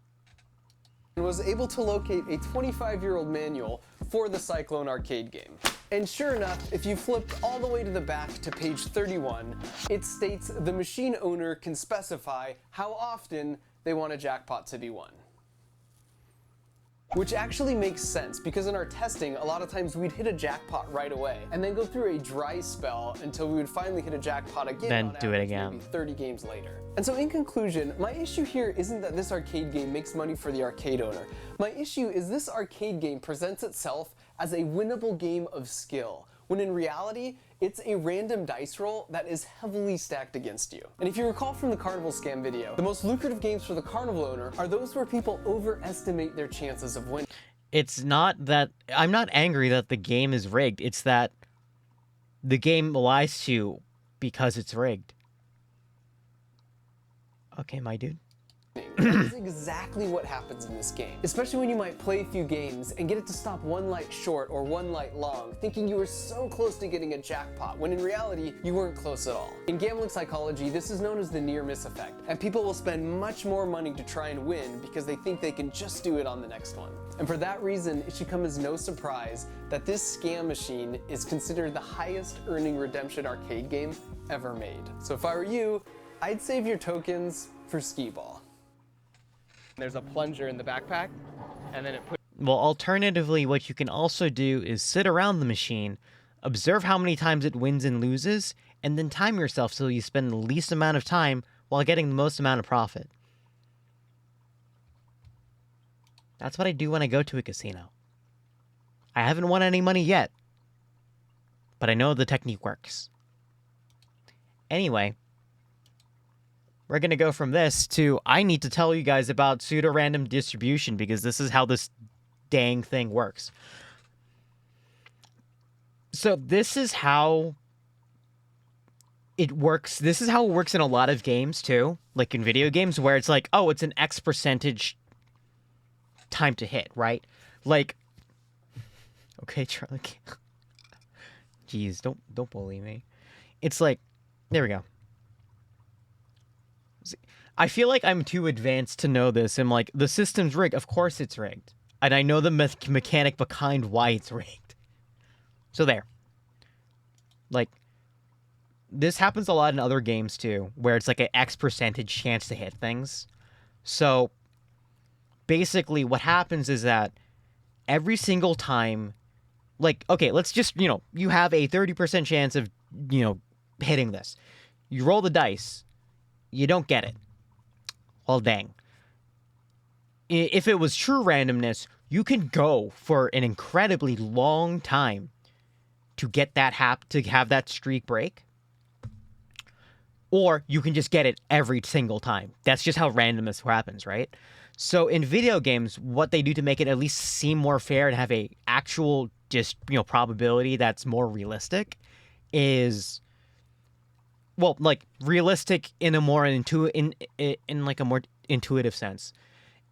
was able to locate a 25-year-old manual for the Cyclone arcade game. And sure enough, if you flipped all the way to the back to page 31, it states the machine owner can specify how often they want a jackpot to be won. Which actually makes sense, because in our testing, a lot of times we'd hit a jackpot right away, and then go through a dry spell until we would finally hit a jackpot again. Then do it again. Maybe 30 games later. And so in conclusion, my issue here isn't that this arcade game makes money for the arcade owner. My issue is this arcade game presents itself as a winnable game of skill, when in reality, it's a random dice roll that is heavily stacked against you. And if you recall from the Carnival scam video, the most lucrative games for the Carnival owner are those where people overestimate their chances of winning. It's not that... I'm not angry that the game is rigged. It's that the game lies to you because it's rigged. Okay, my dude. That is exactly what happens in this game. Especially when you might play a few games and get it to stop 1 light short or 1 light long, thinking you were so close to getting a jackpot, when in reality, you weren't close at all. In gambling psychology, this is known as the near miss effect, and people will spend much more money to try and win because they think they can just do it on the next one. And for that reason, it should come as no surprise that this scam machine is considered the highest earning redemption arcade game ever made. So if I were you, I'd save your tokens for skee-ball. There's a plunger in the backpack, and then it puts... Well, alternatively, what you can also do is sit around the machine, observe how many times it wins and loses, and then time yourself so you spend the least amount of time while getting the most amount of profit. That's what I do when I go to a casino. I haven't won any money yet, but I know the technique works. Anyway, we're going to go from this to, I need to tell you guys about pseudo-random distribution because this is how this dang thing works. So this is how it works. This is how it works in a lot of games too, like in video games where it's like, oh, it's an X percentage time to hit, right? Like, okay, Charlie. Jeez, don't bully me. It's like, there we go. I feel like I'm too advanced to know this. I'm like, the system's rigged. Of course it's rigged. And I know the mechanic behind why it's rigged. So there. Like, this happens a lot in other games too, where it's like an X percentage chance to hit things. So, basically what happens is that every single time, like, okay, let's just, you have a 30% chance of, hitting this. You roll the dice. You don't get it. Well, dang. If it was true randomness, you can go for an incredibly long time to get that to have that streak break. Or you can just get it every single time. That's just how randomness happens, right? So in video games, what they do to make it at least seem more fair and have a actual just, probability that's more realistic is, well, like realistic in a more in like a more intuitive sense,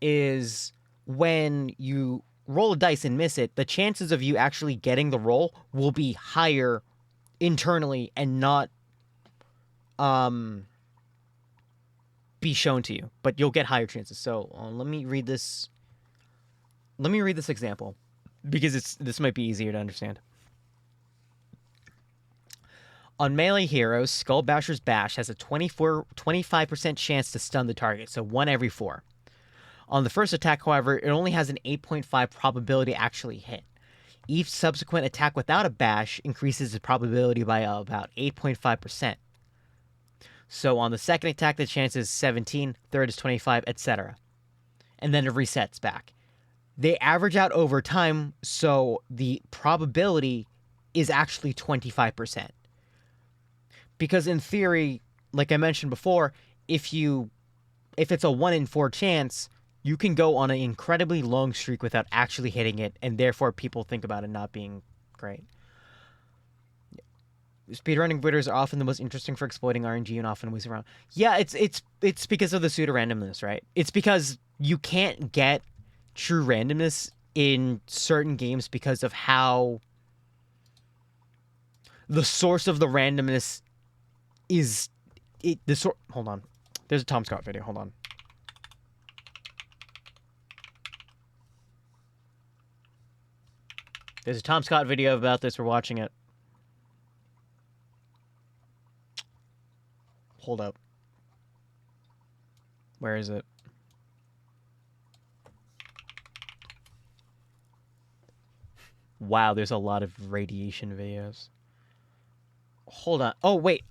is when you roll a dice and miss it, the chances of you actually getting the roll will be higher internally and not be shown to you, but you'll get higher chances. So let me read this example because this might be easier to understand. On melee heroes, Skullbasher's Bash has a 25% chance to stun the target, so 1 every 4. On the first attack, however, it only has an 8.5 probability to actually hit. Each subsequent attack without a bash increases the probability by about 8.5%. So on the second attack, the chance is 17, third is 25, etc. And then it resets back. They average out over time, so the probability is actually 25%. Because in theory, like I mentioned before, if it's a 1 in 4 chance, you can go on an incredibly long streak without actually hitting it, and therefore people think about it not being great. Speedrunning videos are often the most interesting for exploiting RNG and often ways around. Yeah, it's because of the pseudo-randomness, right? It's because you can't get true randomness in certain games because of how the source of the randomness is hold on. There's a Tom Scott video. Hold on. There's a Tom Scott video about this. We're watching it. Hold up. Where is it? Wow, there's a lot of radiation videos. Hold on. Oh, wait.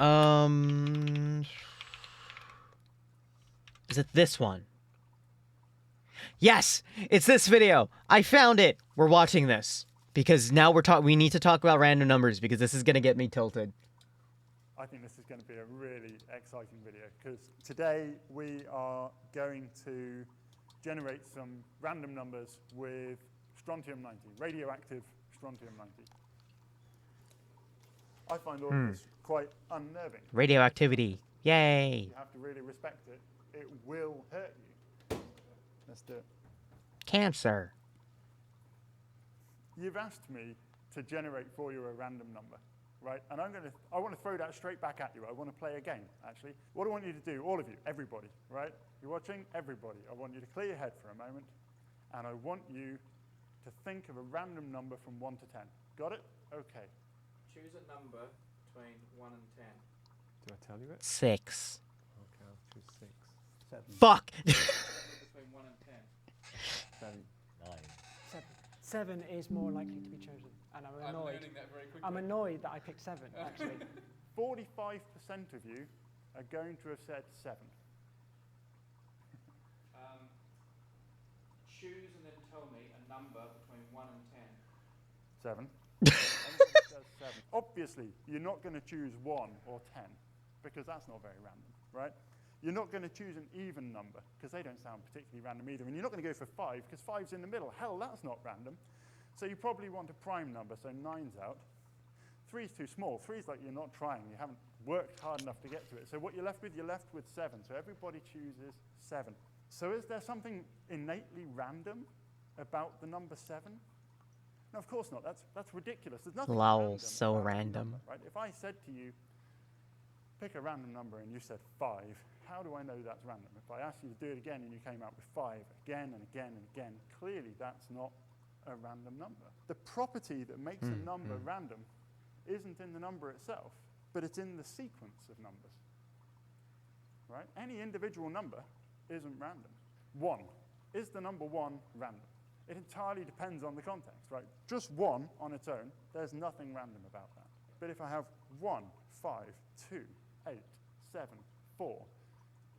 Is it this one? Yes, it's this video. I found it. We're watching this because now we need to talk about random numbers because this is going to get me tilted. I think this is going to be a really exciting video because today we are going to generate some random numbers with strontium-90, radioactive strontium-90. I find all of this quite unnerving. Radioactivity. Yay. You have to really respect it. It will hurt you. Let's do it. Cancer. You've asked me to generate for you a random number, right? And I want to throw that straight back at you. I want to play a game, actually. What I want you to do, all of you, everybody, right? You're watching, everybody. I want you to clear your head for a moment, and I want you to think of a random number from 1 to 10. Got it? Okay. Choose a number between 1 and 10. Do I tell you it? 6. Okay, I'll choose 6. 7. Fuck! Between 1 and 10. 7. 9. 7 is more likely to be chosen, and I'm annoyed. learning that very quickly. I'm annoyed that I picked 7, actually. 45% of you are going to have said 7. Choose and then tell me a number between 1 and 7. 10. Everybody says 7. Obviously, you're not going to choose 1 or 10 because that's not very random, right? You're not going to choose an even number because they don't sound particularly random either. And you're not going to go for 5 because 5's in the middle. Hell, that's not random. So you probably want a prime number, so 9's out. 3's too small. 3's like you're not trying. You haven't worked hard enough to get to it. So what you're left with 7. So everybody chooses 7. So is there something innately random about the number 7? No, of course not. That's ridiculous. There's nothing Lol, random so about random. number, right? If I said to you, pick a random number and you said 5, how do I know that's random? If I asked you to do it again and you came out with 5 again and again and again, clearly that's not a random number. The property that makes a number random isn't in the number itself, but it's in the sequence of numbers. Right? Any individual number isn't random. 1. Is the number 1 random? It entirely depends on the context, right? Just 1 on its own, there's nothing random about that. But if I have 1, 5, 2, 8, 7, 4,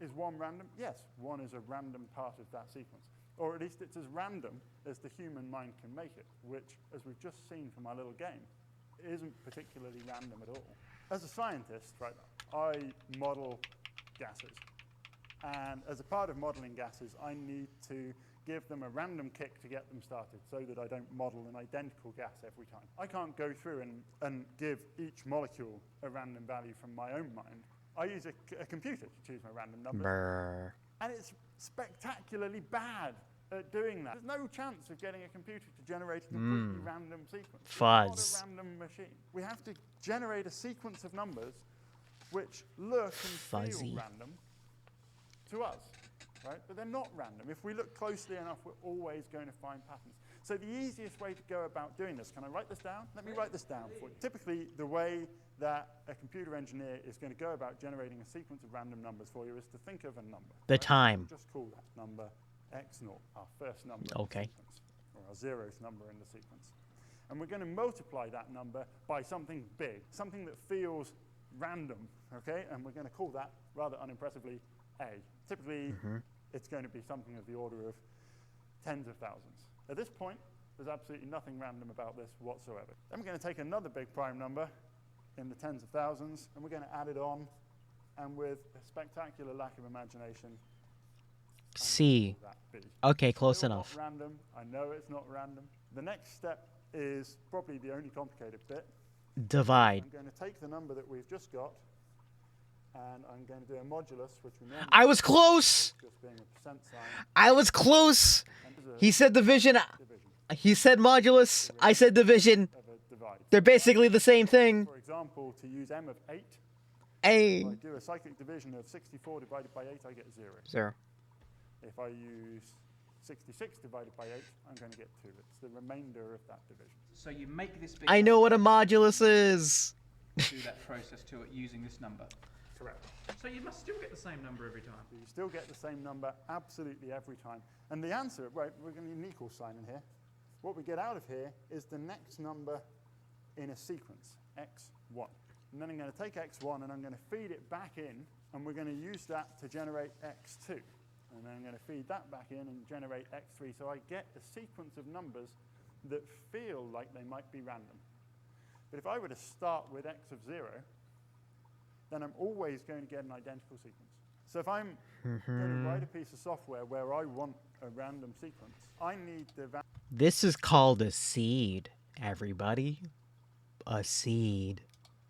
is 1 random? Yes, 1 is a random part of that sequence. Or at least it's as random as the human mind can make it, which, as we've just seen from our little game, isn't particularly random at all. As a scientist, right, I model gases. And as a part of modeling gases, I need to give them a random kick to get them started so that I don't model an identical gas every time. I can't go through and give each molecule a random value from my own mind. I use a computer to choose my random numbers. Brr. And it's spectacularly bad at doing that. There's no chance of getting a computer to generate a completely random sequence. Fuzz. It's not a random machine. We have to generate a sequence of numbers which look and feel random to us, right? But they're not random. If we look closely enough, we're always going to find patterns. So the easiest way to go about doing this, can I write this down? Let me write this down for you. Typically, the way that a computer engineer is going to go about generating a sequence of random numbers for you is to think of a number. The right? time. We'll just call that number x0, our first number in the sequence, or our 0th number in the sequence. And we're going to multiply that number by something big, something that feels random, okay? And we're going to call that, rather unimpressively, A. Typically, it's going to be something of the order of tens of thousands. At this point, there's absolutely nothing random about this whatsoever. Then we're going to take another big prime number in the tens of thousands, and we're going to add it on, and with a spectacular lack of imagination, C. Okay, close enough. Not random. I know it's not random. The next step is probably the only complicated bit. Divide. I'm going to take the number that we've just got, and I'm going to do a modulus, which we normally I was close. Just being a percent sign. I was close. He said division. He said modulus. I said division. They're basically the same thing. For example, to use m of 8, A. if I do a cyclic division of 64 divided by 8, I get 0. 0. If I use 66 divided by 8, I'm going to get 2. It's the remainder of that division. So you make this big... I know what a modulus is. Do that process to it using this number. Correct. So you must still get the same number every time. You still get the same number absolutely every time. And the answer, right, we're going to need an equal sign in here. What we get out of here is the next number in a sequence, x1. And then I'm going to take x1 and I'm going to feed it back in, and we're going to use that to generate x2. And then I'm going to feed that back in and generate x3. So I get a sequence of numbers that feel like they might be random. But if I were to start with x of 0, then I'm always going to get an identical sequence. So if I'm going to write a piece of software where I want a random sequence, I need the This is called a seed, everybody. A seed.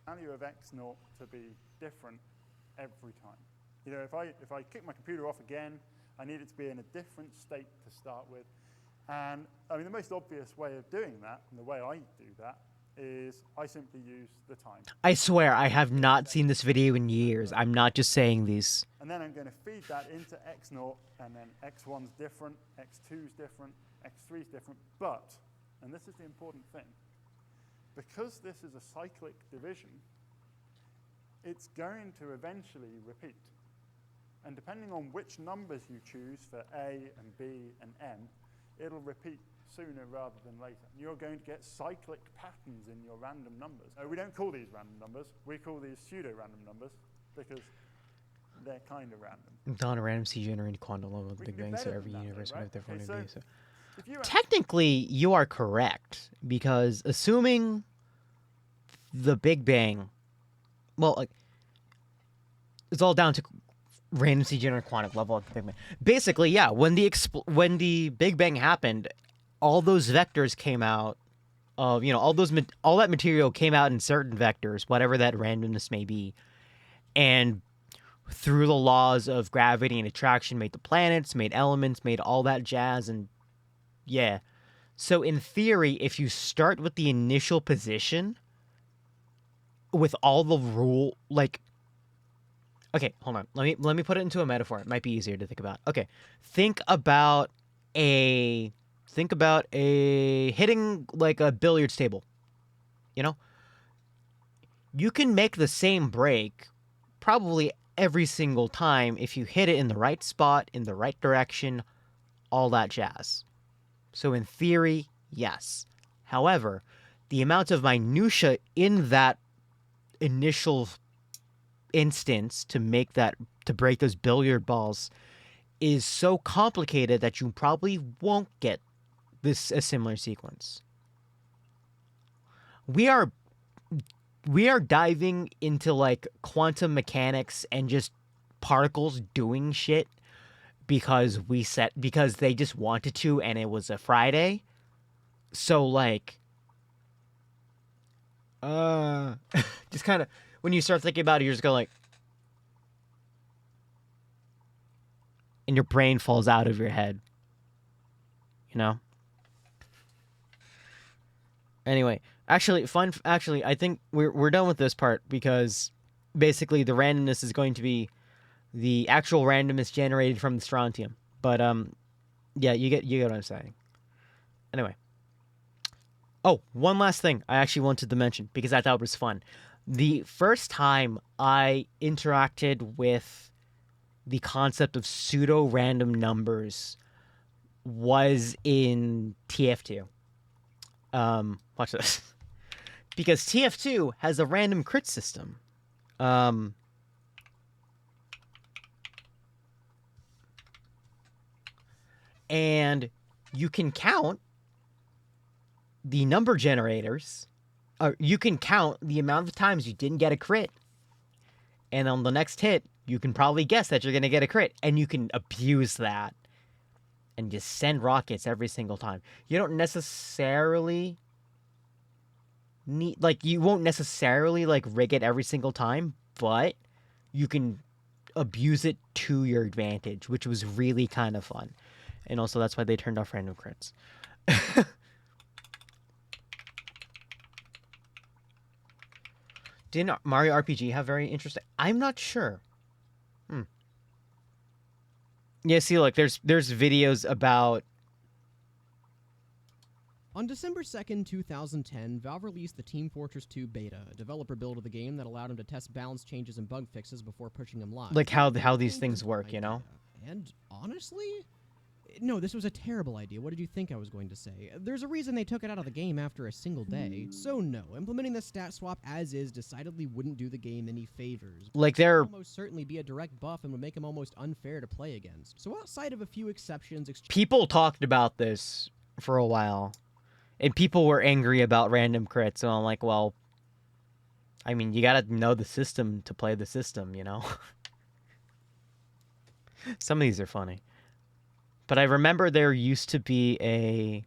value of x0 to be different every time. You know, if I kick my computer off again, I need it to be in a different state to start with. And I mean, the most obvious way of doing that, and the way I do that, is I simply use the time. I swear, I have not seen this video in years. I'm not just saying these. And then I'm going to feed that into x0, and then x1's different, x2's different, x3's different. But, and this is the important thing, because this is a cyclic division, it's going to eventually repeat. And depending on which numbers you choose for A and B and M, it'll repeat sooner rather than later. You're going to get cyclic patterns in your random numbers. We don't call these random numbers. We call these pseudo-random numbers because they're kind of random. Don random C generated quantum level of the Big Bang, so every universe would have different so ideas. Technically, you are correct, because assuming the Big Bang, well, like, it's all down to random C generated quantum level of the Big Bang. Basically, yeah, when the Big Bang happened, all those vectors came out of, you know, all that material came out in certain vectors, whatever that randomness may be, and through the laws of gravity and attraction made the planets, made elements, made all that jazz, and yeah. So in theory, if you start with the initial position with all the Okay, hold on. Let me put it into a metaphor. It might be easier to think about. Okay, think about a hitting like a billiards table. You know, you can make the same break probably every single time if you hit it in the right spot, in the right direction, all that jazz. So in theory, yes. However, the amount of minutia in that initial instance to break those billiard balls is so complicated that you probably won't get a similar sequence. We are diving into like quantum mechanics and just particles doing shit because they just wanted to and it was a Friday. So like just kind of when you start thinking about it, you're just going like, and your brain falls out of your head. You know? Anyway, actually, I think we're done with this part because basically the randomness is going to be the actual randomness generated from the strontium. But yeah, you get what I'm saying. Anyway. Oh, one last thing I actually wanted to mention because I thought it was fun. The first time I interacted with the concept of pseudo-random numbers was in TF2. Watch this. Because TF2 has a random crit system. And you can count the number generators. You can count the amount of times you didn't get a crit. And on the next hit, you can probably guess that you're going to get a crit. And you can abuse that. And just send rockets every single time. You don't necessarily need... Like, you won't necessarily, like, rig it every single time. But you can abuse it to your advantage. Which was really kind of fun. And also, that's why they turned off random crits. Didn't Mario RPG have very interesting... I'm not sure. Yeah, see, look, there's videos about... On December 2nd, 2010, Valve released the Team Fortress 2 beta, a developer build of the game that allowed them to test balance changes and bug fixes before pushing them live. Like how these things work, you know? And honestly... No, this was a terrible idea. What did you think I was going to say? There's a reason they took it out of the game after a single day. So no, implementing the stat swap as is decidedly wouldn't do the game any favors. Like they're... It would almost certainly be a direct buff and would make him almost unfair to play against. So outside of a few exceptions... People talked about this for a while. And people were angry about random crits. So I'm like, well... I mean, you gotta know the system to play the system, you know? Some of these are funny. But I remember there used to be a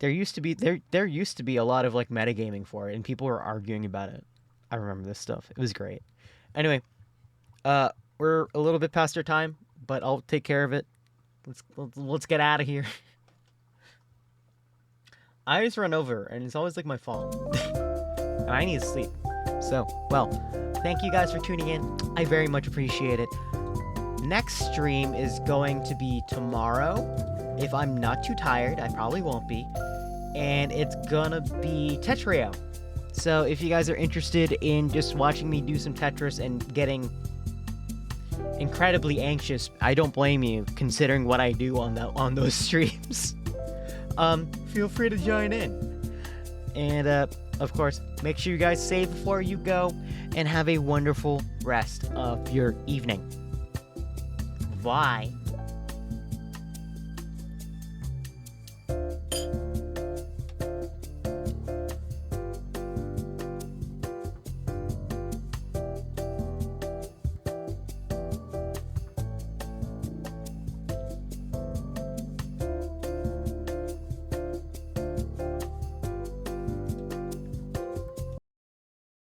lot of like metagaming for it, and people were arguing about it. I remember this stuff. It was great. Anyway, we're a little bit past our time, but I'll take care of it. Let's get out of here. I always run over, and it's always like my fault. And I need to sleep. So, well, thank you guys for tuning in. I very much appreciate it. Next stream is going to be tomorrow. If I'm not too tired, I probably won't be. And it's gonna be Tetrio. So if you guys are interested in just watching me do some Tetris and getting incredibly anxious, I don't blame you, considering what I do on those streams. Feel free to join in. And of course, make sure you guys save before you go, and have a wonderful rest of your evening. Bye.